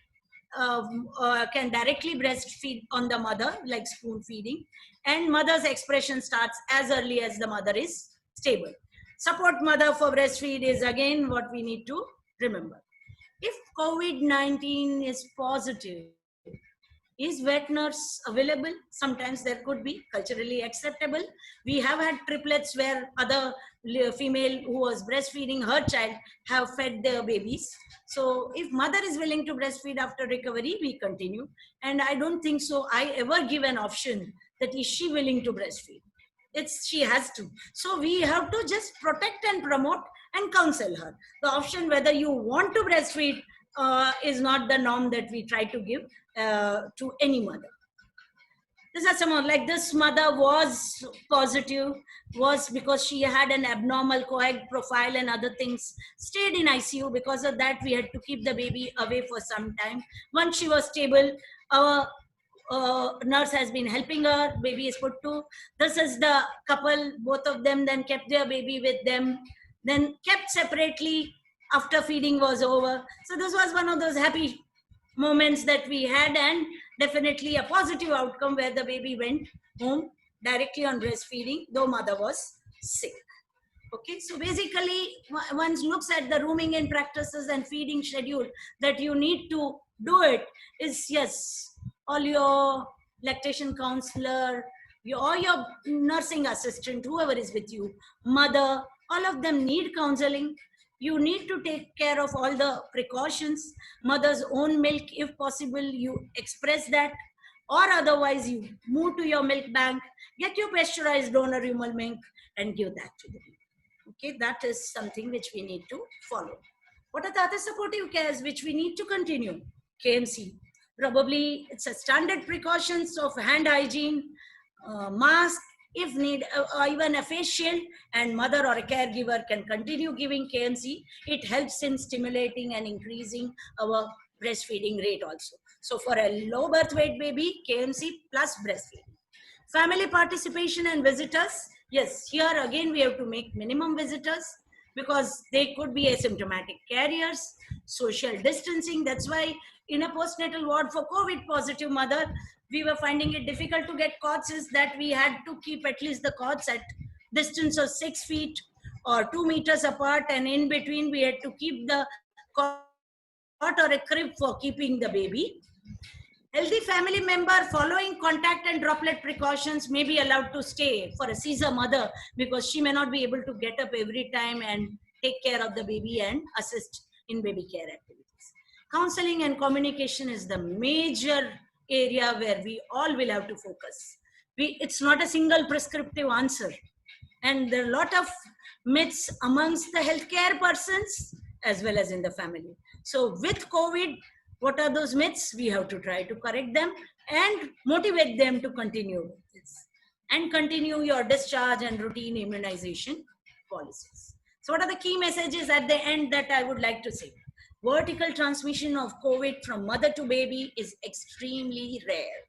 can directly breastfeed on the mother, like spoon feeding, and mother's expression starts as early as the mother is stable. Support mother for breastfeed is again what we need to remember. If COVID-19 is positive, is wet nurse available? Sometimes there could be, culturally acceptable. We have had triplets where other female who was breastfeeding her child have fed their babies. So if mother is willing to breastfeed after recovery, we continue. And I don't think so I ever give an option that is she willing to breastfeed. She has to. So we have to just protect and promote and counsel her. The option whether you want to breastfeed is not the norm that we try to give to any mother. These are some, like this mother was positive, was because she had an abnormal coag profile and other things, stayed in ICU. Because of that, we had to keep the baby away for some time. Once she was stable, our nurse has been helping her, baby is put to. This is the couple, both of them then kept their baby with them, then kept separately after feeding was over. So this was one of those happy moments that we had, and definitely a positive outcome where the baby went home directly on breastfeeding, though mother was sick. Okay, so basically one looks at the rooming in practices and feeding schedule that you need to do it is, yes, all your lactation counselor, or your nursing assistant, whoever is with you, mother, all of them need counseling. You need to take care of all the precautions. Mother's own milk, if possible, you express that, or otherwise you move to your milk bank, get your pasteurized donor human milk and give that to them. Okay, that is something which we need to follow. What are the other supportive cares which we need to continue? KMC, probably it's a standard precautions of hand hygiene, mask, if need, even a face shield, and mother or a caregiver can continue giving KMC. It helps in stimulating and increasing our breastfeeding rate also. So for a low birth weight baby, KMC plus breastfeeding. Family participation and visitors. Yes, here again we have to make minimum visitors because they could be asymptomatic carriers. Social distancing, that's why in a postnatal ward for COVID positive mother, we were finding it difficult to get cots, is that we had to keep at least the cots at distance of 6 feet or 2 meters apart, and in between we had to keep the cots or a crib for keeping the baby. Healthy family member following contact and droplet precautions may be allowed to stay for a Caesar mother because she may not be able to get up every time and take care of the baby and assist in baby care activities. Counseling and communication is the major area where we all will have to focus. It's not a single prescriptive answer. And there are a lot of myths amongst the healthcare persons as well as in the family. So with COVID, what are those myths? We have to try to correct them and motivate them to continue with this and continue your discharge and routine immunization policies. So what are the key messages at the end that I would like to say? Vertical transmission of COVID from mother to baby is extremely rare.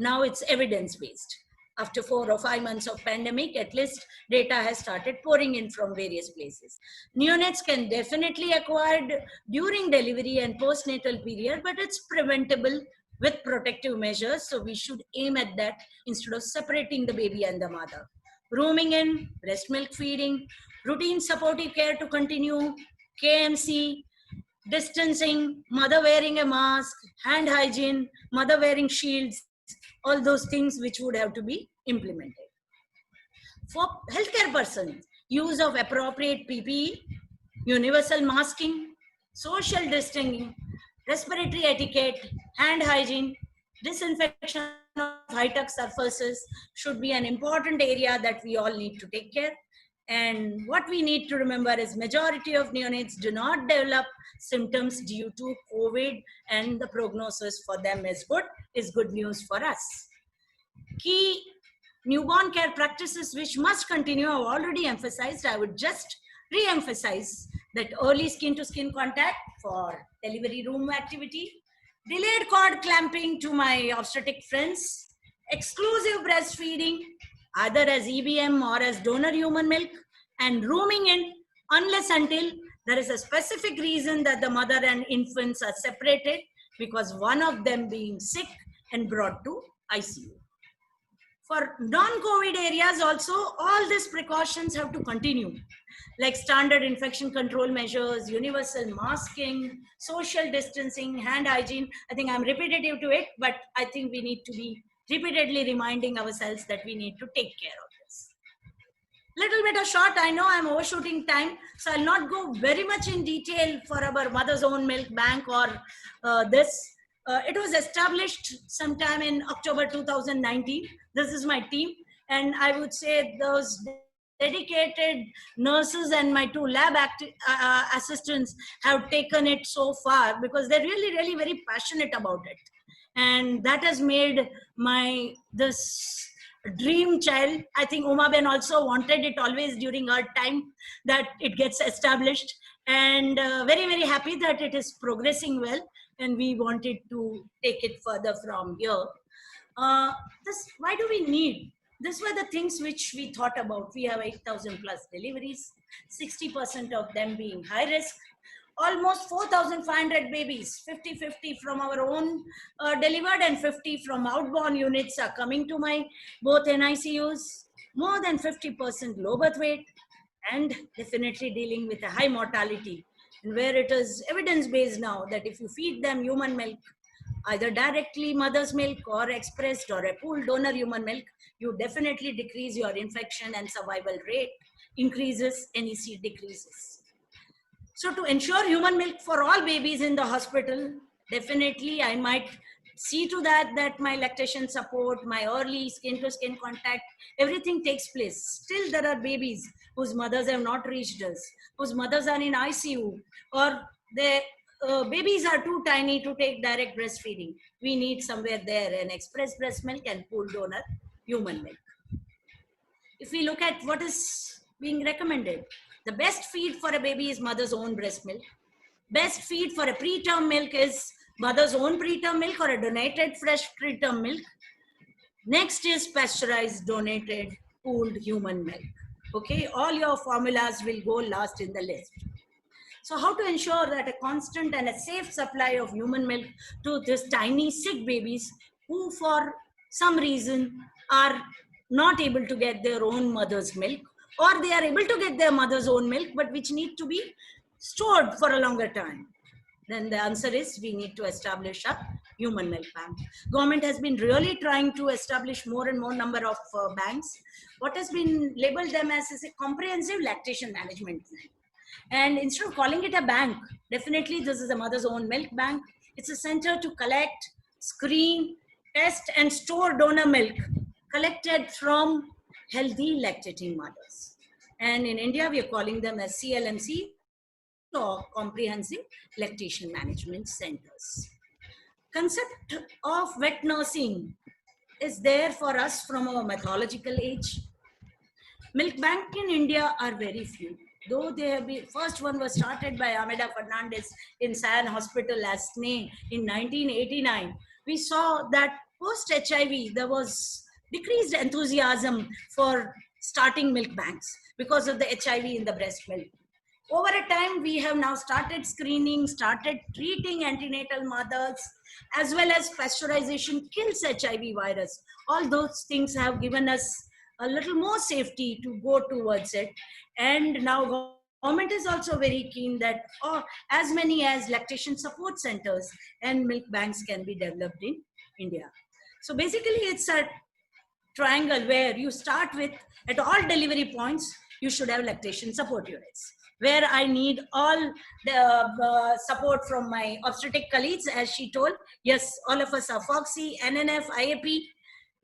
Now it's evidence-based. After 4 or 5 months of pandemic, at least data has started pouring in from various places. Neonates can definitely acquire during delivery and postnatal period, but it's preventable with protective measures. So we should aim at that instead of separating the baby and the mother. Rooming in, breast milk feeding, routine supportive care to continue, KMC, distancing, mother wearing a mask, hand hygiene, mother wearing shields, all those things which would have to be implemented. For healthcare persons, use of appropriate PPE, universal masking, social distancing, respiratory etiquette, hand hygiene, disinfection of high-touch surfaces should be an important area that we all need to take care. And what we need to remember is majority of neonates do not develop symptoms due to COVID, and the prognosis for them is good news for us. Key newborn care practices which must continue, I've already emphasized. I would just re-emphasize that early skin-to-skin contact for delivery room activity, delayed cord clamping to my obstetric friends, exclusive breastfeeding, either as EBM or as donor human milk, and rooming in unless until there is a specific reason that the mother and infants are separated because one of them being sick and brought to ICU. For non-COVID areas also, all these precautions have to continue, like standard infection control measures, universal masking, social distancing, hand hygiene. I think I'm repetitive to it, but I think we need to be repeatedly reminding ourselves that we need to take care of this. Little bit of short, I know I'm overshooting time, so I'll not go very much in detail for our Mother's Own Milk Bank or this. It was established sometime in October 2019. This is my team, and I would say those dedicated nurses and my 2 lab assistants have taken it so far because they're really very passionate about it. And that has made this dream child. I think Umaben also wanted it always during her time that it gets established, and very happy that it is progressing well, and we wanted to take it further from here. Why do we need? These were the things which we thought about. We have 8,000 plus deliveries, 60% of them being high risk, almost 4,500 babies, 50-50 from our own delivered and 50 from outbound units are coming to my both NICUs, more than 50% low birth weight, and definitely dealing with a high mortality. And where it is evidence-based now that if you feed them human milk, either directly mother's milk or expressed or a pooled donor human milk, you definitely decrease your infection and survival rate increases, NEC decreases. So to ensure human milk for all babies in the hospital, definitely I might see to that my lactation support, my early skin-to-skin contact, everything takes place. Still there are babies whose mothers have not reached us, whose mothers are in ICU, or their babies are too tiny to take direct breastfeeding. We need somewhere there an express breast milk and pooled donor human milk. If we look at what is being recommended, the best feed for a baby is mother's own breast milk. Best feed for a preterm milk is mother's own preterm milk or a donated fresh preterm milk. Next is pasteurized, donated, pooled human milk. Okay, all your formulas will go last in the list. So how to ensure that a constant and a safe supply of human milk to these tiny sick babies who for some reason are not able to get their own mother's milk, or they are able to get their mother's own milk, but which need to be stored for a longer time. then the answer is we need to establish a human milk bank. Government has been really trying to establish more and more number of banks. What has been labeled them as is a comprehensive lactation management plan. And instead of calling it a bank, definitely this is a mother's own milk bank. It's a center to collect, screen, test, and store donor milk collected from healthy lactating mothers. And in India, we are calling them as CLMC, or Comprehensive Lactation Management Centers. Concept of wet nursing is there for us from our mythological age. Milk bank in India are very few. Though they have been, first one was started by Ameda Fernandez in Sion Hospital, Asne in 1989. We saw that post-HIV, there was decreased enthusiasm for starting milk banks because of the HIV in the breast milk. Over a time, we have now started screening, started treating antenatal mothers, as well as pasteurization kills HIV virus. All those things have given us a little more safety to go towards it. And now government is also very keen that as many as lactation support centers and milk banks can be developed in India. So basically it's a triangle where you start with, at all delivery points, you should have lactation support units, where I need all the support from my obstetric colleagues, as she told. Yes, all of us are FOGSI, NNF, IAP.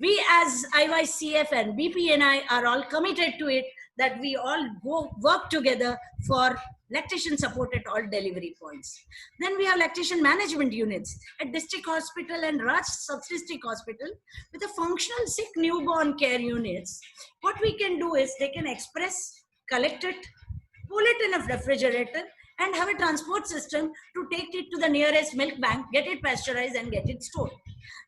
We as IYCF and BPNI are all committed to it, that we all go work together for lactation support at all delivery points. Then we have lactation management units at district hospital and Raj sub-district hospital with a functional sick newborn care units. What we can do is they can express, collect it, pull it in a refrigerator, and have a transport system to take it to the nearest milk bank, get it pasteurized and get it stored.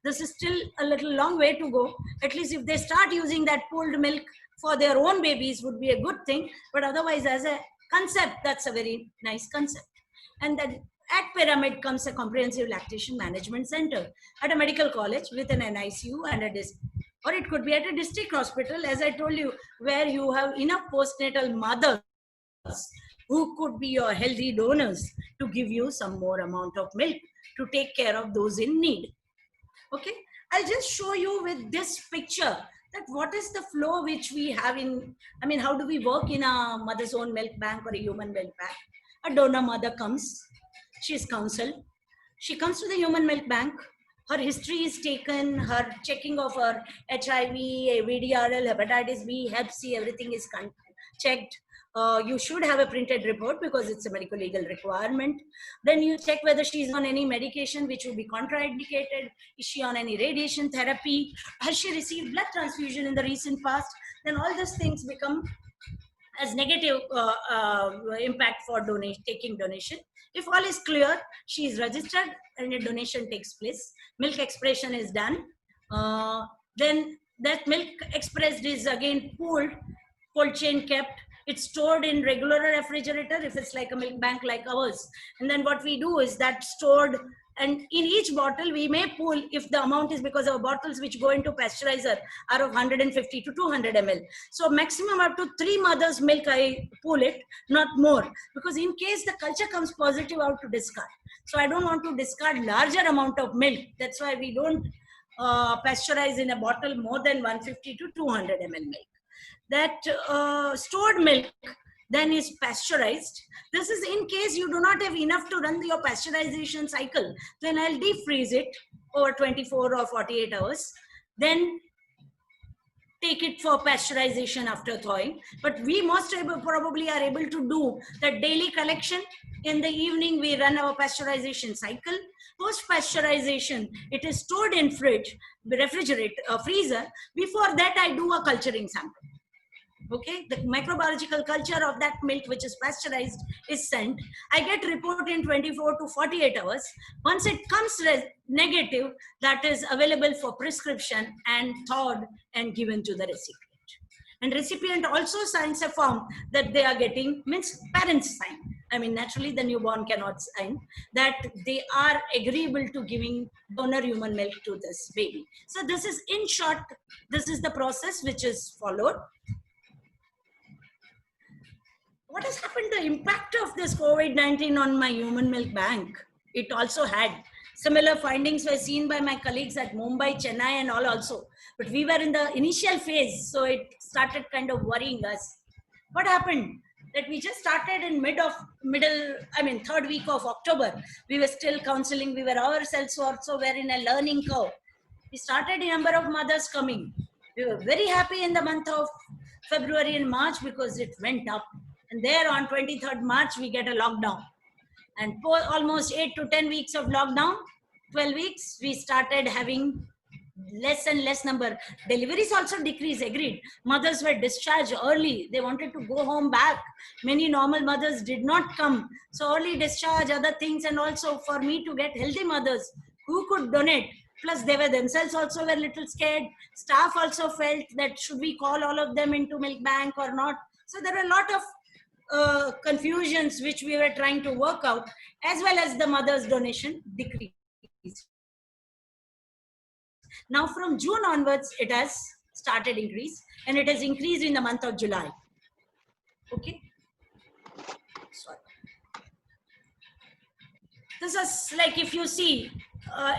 This is still a little long way to go. At least if they start using that pooled milk for their own babies would be a good thing. But otherwise, as a concept, that's a very nice concept. And then at Pyramid comes a comprehensive lactation management center at a medical college with an NICU and a or it could be at a district hospital, as I told you, where you have enough postnatal mothers who could be your healthy donors to give you some more amount of milk to take care of those in need. Okay, I'll just show you with this picture that what is the flow which we have in, I mean, how do we work in a mother's own milk bank or a human milk bank? A donor mother comes, she is counseled, she comes to the human milk bank, her history is taken, her checking of her HIV, VDRL, hepatitis B, Hep C, everything is checked. You should have a printed report because it's a medical legal requirement. Then you check whether she's on any medication which will be contraindicated. Is she on any radiation therapy? Has she received blood transfusion in the recent past? Then all these things become as negative impact for taking donation. If all is clear, she is registered and a donation takes place. Milk expression is done. Then that milk expressed is again pooled, cold chain kept. It's stored in regular refrigerator if it's like a milk bank like ours. And then what we do is that stored, and in each bottle we may pool if the amount is, because our bottles which go into pasteurizer are of 150 to 200 ml. So maximum up to 3 mothers milk I pool it, not more, because in case the culture comes positive, out to discard. So I don't want to discard larger amount of milk. That's why we don't pasteurize in a bottle more than 150 to 200 ml milk. That stored milk then is pasteurized. This is in case you do not have enough to run your pasteurization cycle. Then I'll deep freeze it over 24 or 48 hours. Then take it for pasteurization after thawing. But we most probably are able to do the daily collection. In the evening, we run our pasteurization cycle. Post pasteurization, it is stored in fridge, refrigerator, freezer. Before that, I do a culturing sample. Okay, the microbiological culture of that milk which is pasteurized is sent. I get report in 24 to 48 hours. Once it comes negative, that is available for prescription and thawed and given to the recipient. And recipient also signs a form that they are getting, means parents sign. I mean, naturally the newborn cannot sign, that they are agreeable to giving donor human milk to this baby. So this is, in short, this is the process which is followed. What has happened, the impact of this COVID-19 on my human milk bank? it also had. Similar findings were seen by my colleagues at Mumbai, Chennai and all also. But we were in the initial phase, so it started kind of worrying us. What happened? That we just started in third week of October. We were still counseling. We were ourselves also were in a learning curve. We started a number of mothers coming. We were very happy in the month of February and March because it went up. And there on 23rd March, we get a lockdown. And for almost 8 to 10 weeks of lockdown, 12 weeks, we started having less and less number. Deliveries also decreased, agreed. Mothers were discharged early. They wanted to go home back. Many normal mothers did not come. So early discharge, other things, and also for me to get healthy mothers who could donate. Plus they were themselves also were a little scared. Staff also felt that should we call all of them into milk bank or not. So there were a lot of confusions which we were trying to work out, as well as the mother's donation decreased. Now from June onwards, it has started increase, and it has increased in the month of July. Okay. Sorry. This is like, if you see,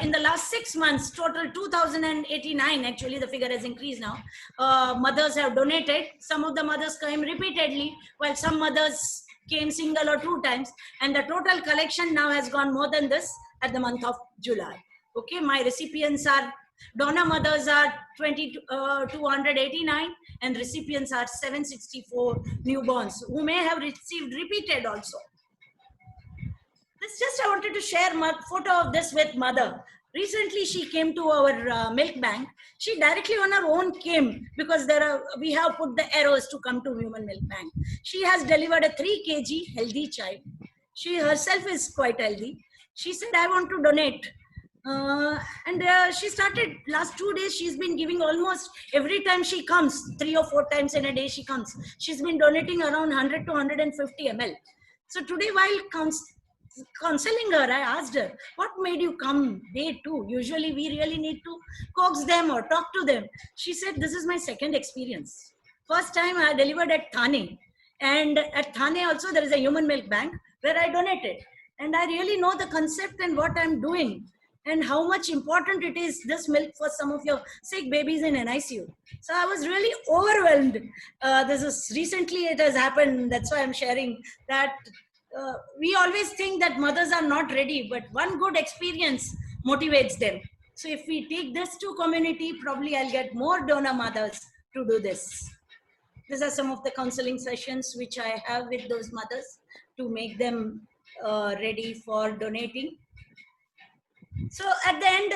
in the last 6 months, total 2,089, actually the figure has increased now. Mothers have donated. Some of the mothers came repeatedly, while some mothers came single or 2 times. And the total collection now has gone more than this at the month of July. Okay, my recipients are, donor mothers are 289 and recipients are 764 newborns who may have received repeated also. This just I wanted to share my photo of this with mother. Recently, she came to our milk bank. She directly on her own came because we have put the arrows to come to human milk bank. She has delivered a 3 kg healthy child. She herself is quite healthy. She said, I want to donate. She started last 2 days. She's been giving almost every time she comes, 3 or 4 times in a day she comes. She's been donating around 100 to 150 ml. So today, while counseling her, I asked her, what made you come day 2? Usually we really need to coax them or talk to them. She said, this is my second experience. First time I delivered at Thane, and at Thane also there is a human milk bank where I donated, and I really know the concept and what I'm doing and how much important it is, this milk, for some of your sick babies in NICU. So I was really overwhelmed. Recently it has happened. That's why I'm sharing that. We always think that mothers are not ready, but one good experience motivates them. So if we take this to community, probably I'll get more donor mothers to do this. These are some of the counseling sessions which I have with those mothers to make them ready for donating. So at the end,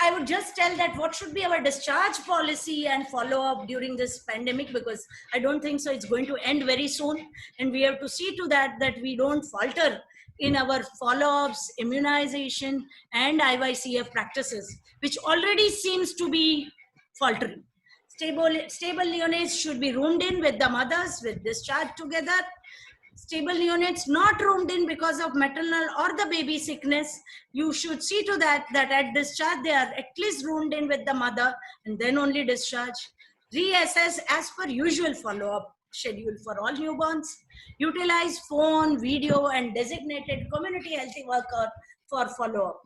I would just tell that what should be our discharge policy and follow up during this pandemic, because I don't think so it's going to end very soon. And we have to see to that we don't falter in our follow-ups, immunization and IYCF practices, which already seems to be faltering. Stable neonates should be roomed in with the mothers with discharge together. Stable neonates not roomed in because of maternal or the baby sickness, you should see to that at discharge they are at least roomed in with the mother and then only discharge. Reassess as per usual follow-up schedule for all newborns. Utilize phone, video and designated community healthy worker for follow-up.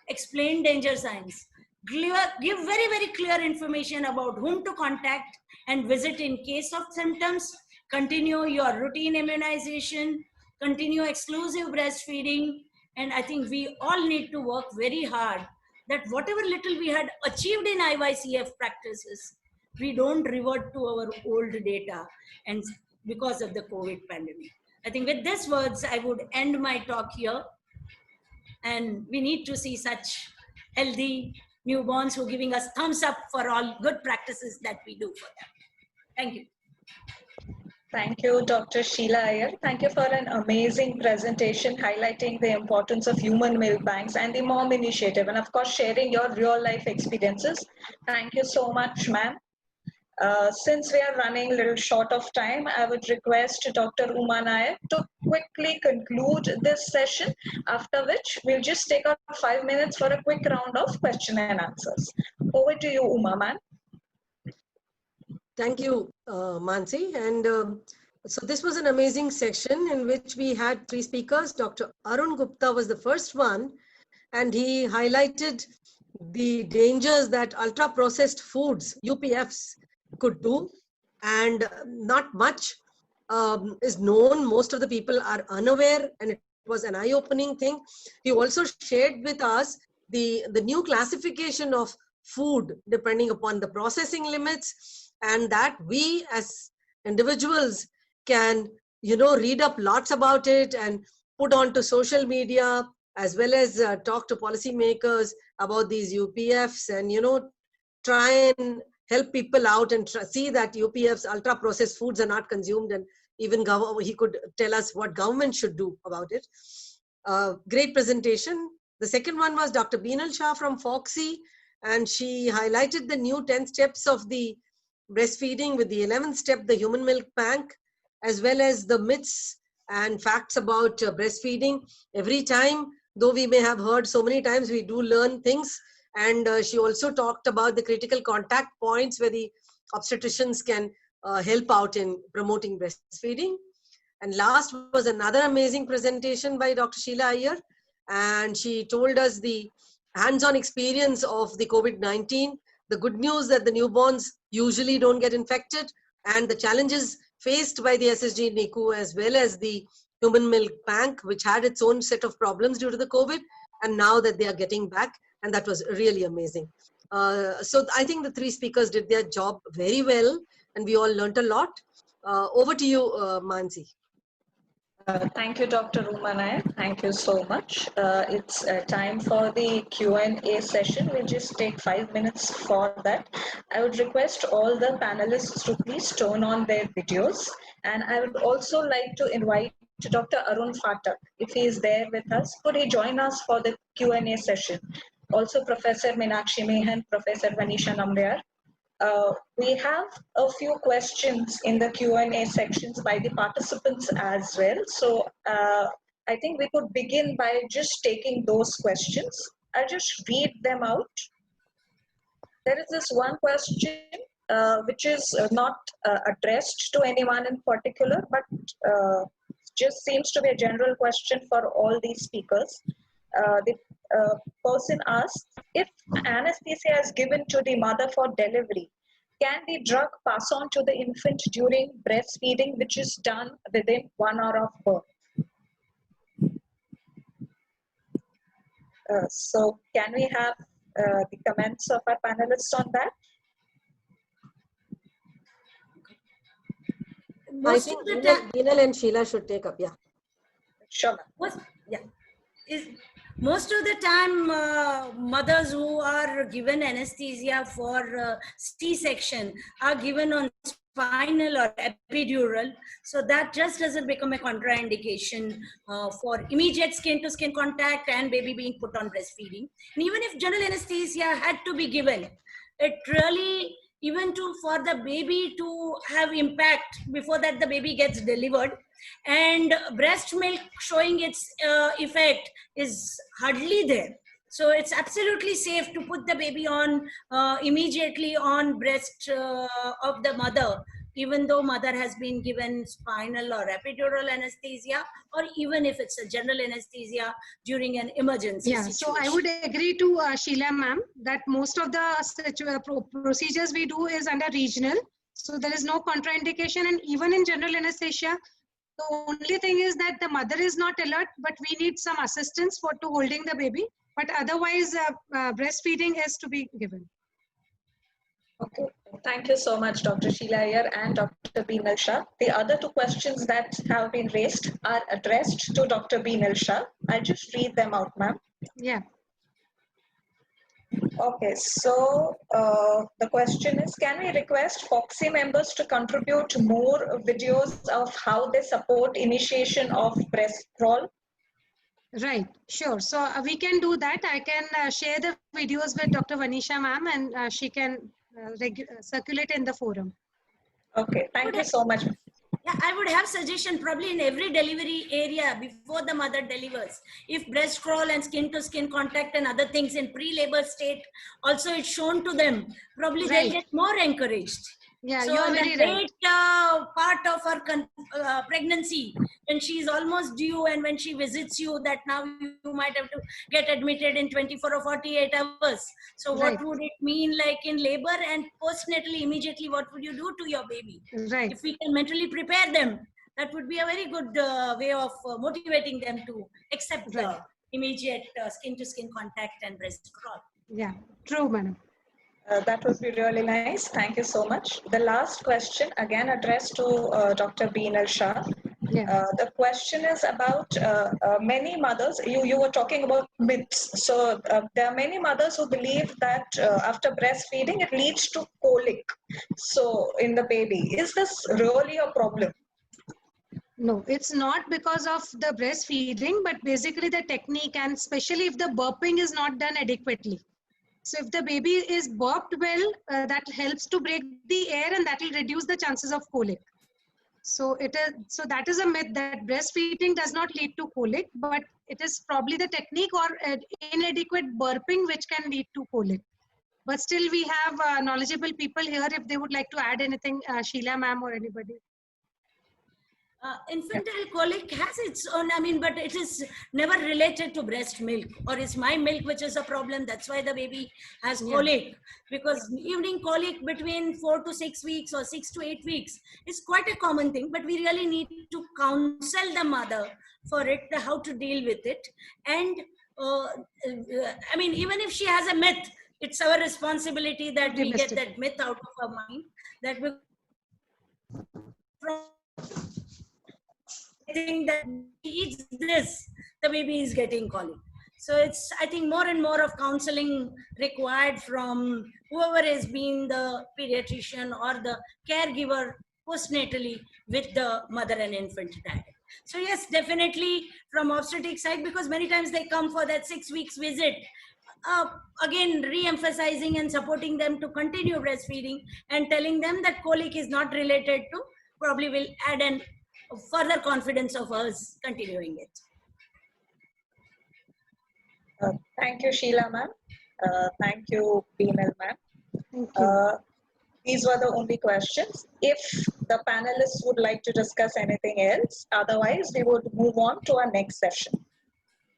Explain danger signs. Give very, very clear information about whom to contact and visit in case of symptoms. Continue your routine immunization, continue exclusive breastfeeding, and I think we all need to work very hard that whatever little we had achieved in IYCF practices, we don't revert to our old data and because of the COVID pandemic. I think with these words, I would end my talk here, and we need to see such healthy newborns who are giving us thumbs up for all good practices that we do for them. Thank you. Thank you, Dr. Sheila Iyer. Thank you for an amazing presentation highlighting the importance of human milk banks and the MOM initiative, and of course sharing your real life experiences. Thank you so much, ma'am. Since we are running a little short of time, I would request Dr. Uma Nair to quickly conclude this session, after which we'll just take out 5 minutes for a quick round of question and answers. Over to you, Uma, ma'am. Thank you, Mansi. And So this was an amazing section in which we had 3 speakers. Dr. Arun Gupta was the first one, and he highlighted the dangers that ultra-processed foods, UPFs, could do. And not much is known. Most of the people are unaware, and it was an eye-opening thing. He also shared with us the new classification of food depending upon the processing limits, and that we as individuals can, read up lots about it and put onto social media, as well as talk to policymakers about these UPFs, and try and help people out and see that UPFs, ultra processed foods, are not consumed, and even he could tell us what government should do about it. Great presentation. The second one was Dr. Beenal Shah from Foxy, and she highlighted the new 10 steps of the breastfeeding, with the 11th step, the human milk bank, as well as the myths and facts about breastfeeding. Every time, though we may have heard so many times, we do learn things. And she also talked about the critical contact points where the obstetricians can help out in promoting breastfeeding. And last was another amazing presentation by Dr. Sheila Iyer, and she told us the hands-on experience of the COVID-19, the good news that the newborns usually don't get infected, and the challenges faced by the SSG NICU, as well as the human milk bank, which had its own set of problems due to the COVID, and now that they are getting back, and that was really amazing. So I think the 3 speakers did their job very well, and we all learnt a lot. Over to you, Mansi. Thank you, Dr. Rumanayan. Thank you so much. It's time for the Q&A session. We'll just take 5 minutes for that. I would request all the panelists to please turn on their videos. And I would also like to invite Dr. Arun Phatak, if he is there with us. Could he join us for the Q&A session? Also, Professor Meenakshi Mehan, Professor Vanisha Nambiar. We have a few questions in the Q&A sections by the participants as well. So I think we could begin by just taking those questions. I'll just read them out. There is this one question which is not addressed to anyone in particular, but just seems to be a general question for all these speakers. The person asks, if anesthesia is given to the mother for delivery, can the drug pass on to the infant during breastfeeding, which is done within 1 hour of birth? So can we have the comments of our panelists on that? I think Beenal and Sheila should take up, yeah. Sure. Most of the time, mothers who are given anesthesia for C-section are given on spinal or epidural. So that just doesn't become a contraindication for immediate skin-to-skin contact and baby being put on breastfeeding. And even if general anesthesia had to be given, it really, even for the baby to have impact before that the baby gets delivered, and breast milk showing its effect is hardly there. So it's absolutely safe to put the baby on immediately on breast of the mother, even though mother has been given spinal or epidural anesthesia, or even if it's a general anesthesia during an emergency situation. So I would agree to Sheila ma'am that most of the procedures we do is under regional. So there is no contraindication, and even in general anesthesia, the only thing is that the mother is not alert, but we need some assistance to holding the baby. But otherwise, breastfeeding is to be given. Okay, thank you so much, Dr. Sheila Iyer and Dr. Beenal Shah. The other 2 questions that have been raised are addressed to Dr. Beenal Shah. I'll just read them out, ma'am. Yeah. Okay, so the question is, can we request Foxy members to contribute more videos of how they support initiation of breast crawl? Right, sure. So we can do that. I can share the videos with Dr. Vanisha ma'am, and she can circulate in the forum. Okay, thank you so much. Yeah, I would have suggestion probably in every delivery area before the mother delivers. If breast crawl and skin-to-skin contact and other things in pre-labor state also it's shown to them, probably they'll get more encouraged. Yeah, So you are in the very right. late part of her pregnancy, when she's almost due and when she visits you, that now you might have to get admitted in 24 or 48 hours. So what Right. would it mean like in labor and postnatally immediately, what would you do to your baby? Right. If we can mentally prepare them, that would be a very good way of motivating them to accept Right. the immediate skin-to-skin contact and breast crawl. Yeah, true, madam. That would be really nice. Thank you so much. The last question, again addressed to Dr. Beenal Shah. Yeah. The question is about many mothers. You were talking about myths. So there are many mothers who believe that after breastfeeding, it leads to colic. So in the baby, is this really a problem? No, it's not because of the breastfeeding, but basically the technique, and especially if the burping is not done adequately. So if the baby is burped well, that helps to break the air and that will reduce the chances of colic. So that is a myth that breastfeeding does not lead to colic, but it is probably the technique or inadequate burping which can lead to colic. But still we have knowledgeable people here if they would like to add anything, Sheila ma'am or anybody. Infantile colic has its own, but it is never related to breast milk, or it's my milk which is a problem. That's why the baby has colic, because evening colic between 4 to 6 weeks or 6 to 8 weeks is quite a common thing, but we really need to counsel the mother for it, how to deal with it. And even if she has a myth, it's our responsibility that we get that myth out of her mind, that we think that he eats this, the baby is getting colic. So it's, I think, more and more of counseling required from whoever has been the pediatrician or the caregiver postnatally with the mother and infant diet. So yes, definitely from obstetric side, because many times they come for that 6 weeks visit, again re-emphasizing and supporting them to continue breastfeeding and telling them that colic is not related to, probably will add an further confidence of us continuing it. Thank you, Sheila ma'am. Thank you, Beenal ma'am. Thank you. These were the only questions. If the panelists would like to discuss anything else, otherwise we would move on to our next session.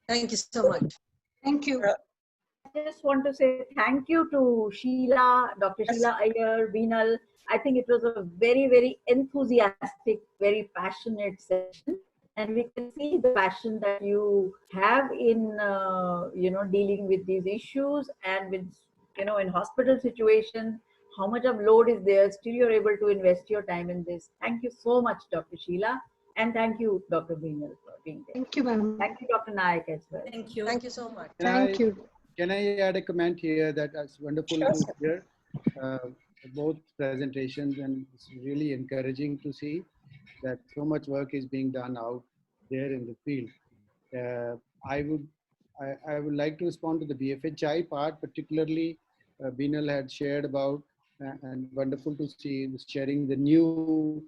Thank you so much. Thank you. I just want to say thank you to Sheila, Dr. Sheila Iyer, Beenal. I think it was a very, very enthusiastic, very passionate session. And we can see the passion that you have in, dealing with these issues, and with, in hospital situation, how much of load is there. Still, you're able to invest your time in this. Thank you so much, Dr. Sheila. And thank you, Dr. Beenal, for being there. Thank you, ma'am. Thank you, Dr. Nayak, as well. Thank you. Thank you so much. Thank you. Can I add a comment here that it's wonderful to hear both presentations, and it's really encouraging to see that so much work is being done out there in the field. I would like to respond to the BFHI part, particularly Beenal had shared about, and wonderful to see sharing the new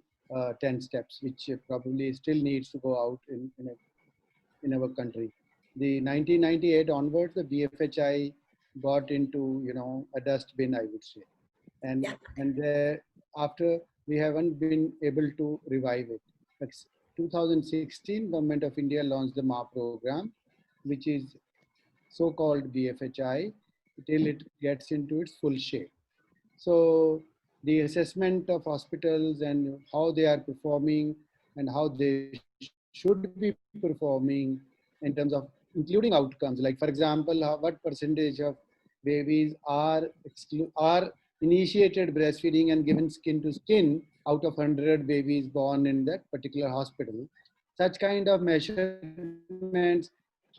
10 steps, which probably still needs to go out in our country. The 1998 onwards, the BFHI got into, a dustbin, I would say. And after, we haven't been able to revive it. But 2016, Government of India launched the MA program, which is so-called BFHI, till it gets into its full shape. So the assessment of hospitals and how they are performing and how they should be performing in terms of including outcomes, like for example, what percentage of babies are initiated breastfeeding and given skin to skin out of 100 babies born in that particular hospital. Such kind of measurements,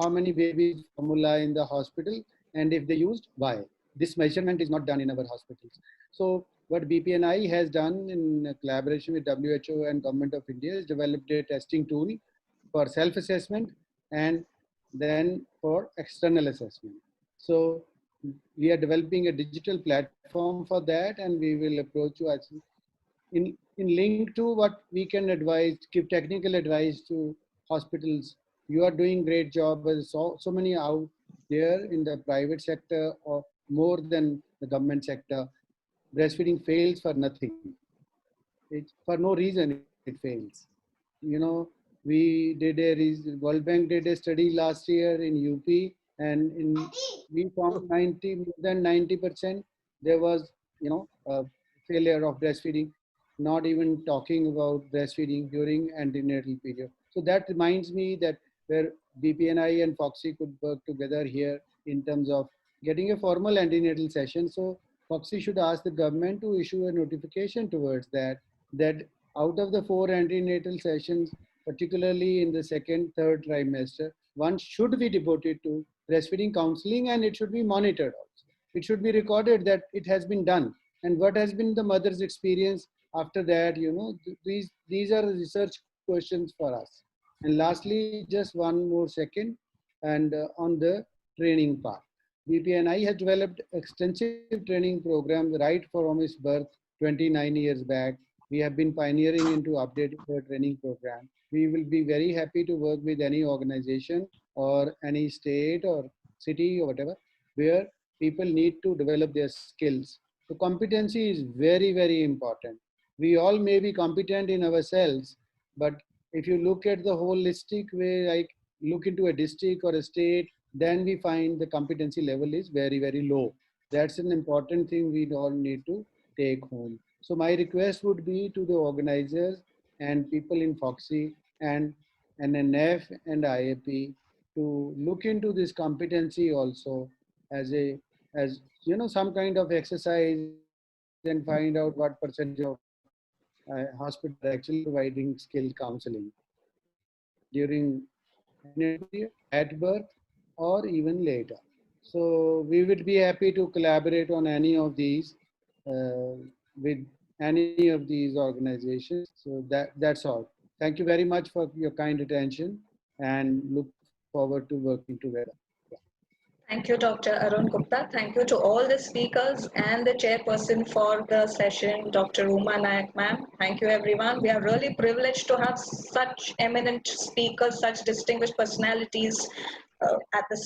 how many babies formula in the hospital, and if they used, why. This measurement is not done in our hospitals. So what BPNI has done in collaboration with WHO and Government of India is developed a testing tool for self-assessment and then for external assessment. So we are developing a digital platform for that, and we will approach you as in link to what we can advise, give technical advice to hospitals. You are doing great job. There's so many out there in the private sector or more than the government sector. Breastfeeding fails for nothing. for no reason it fails. You know, we did World Bank did a study last year in UP, and we found more than 90% there was, a failure of breastfeeding, not even talking about breastfeeding during antenatal period. So that reminds me that where BPNI and FOXI could work together here in terms of getting a formal antenatal session. So FOXI should ask the government to issue a notification towards that out of the 4 antenatal sessions, particularly in the second, third trimester, one should be devoted to breastfeeding counseling, and it should be monitored also. It should be recorded that it has been done and what has been the mother's experience after that. These are research questions for us. And lastly, just one more second, and on the training part. BPNI has developed extensive training program right from its birth 29 years back. We have been pioneering into updating the training program. We will be very happy to work with any organization or any state or city or whatever, where people need to develop their skills. So competency is very, very important. We all may be competent in ourselves, but if you look at the holistic way, like look into a district or a state, then we find the competency level is very, very low. That's an important thing we all need to take home. So my request would be to the organizers and people in FOXI and NNF and IAP to look into this competency also as some kind of exercise, and find out what percentage of hospitals are actually providing skill counseling during at birth or even later. So we would be happy to collaborate on any of these with any of these organizations. So that's all. Thank you very much for your kind attention, and look forward to working together. Thank you, Dr. Arun Gupta. Thank you to all the speakers and the chairperson for the session, Dr. Uma Nayak ma'am. Thank you, everyone. We are really privileged to have such eminent speakers, such distinguished personalities at the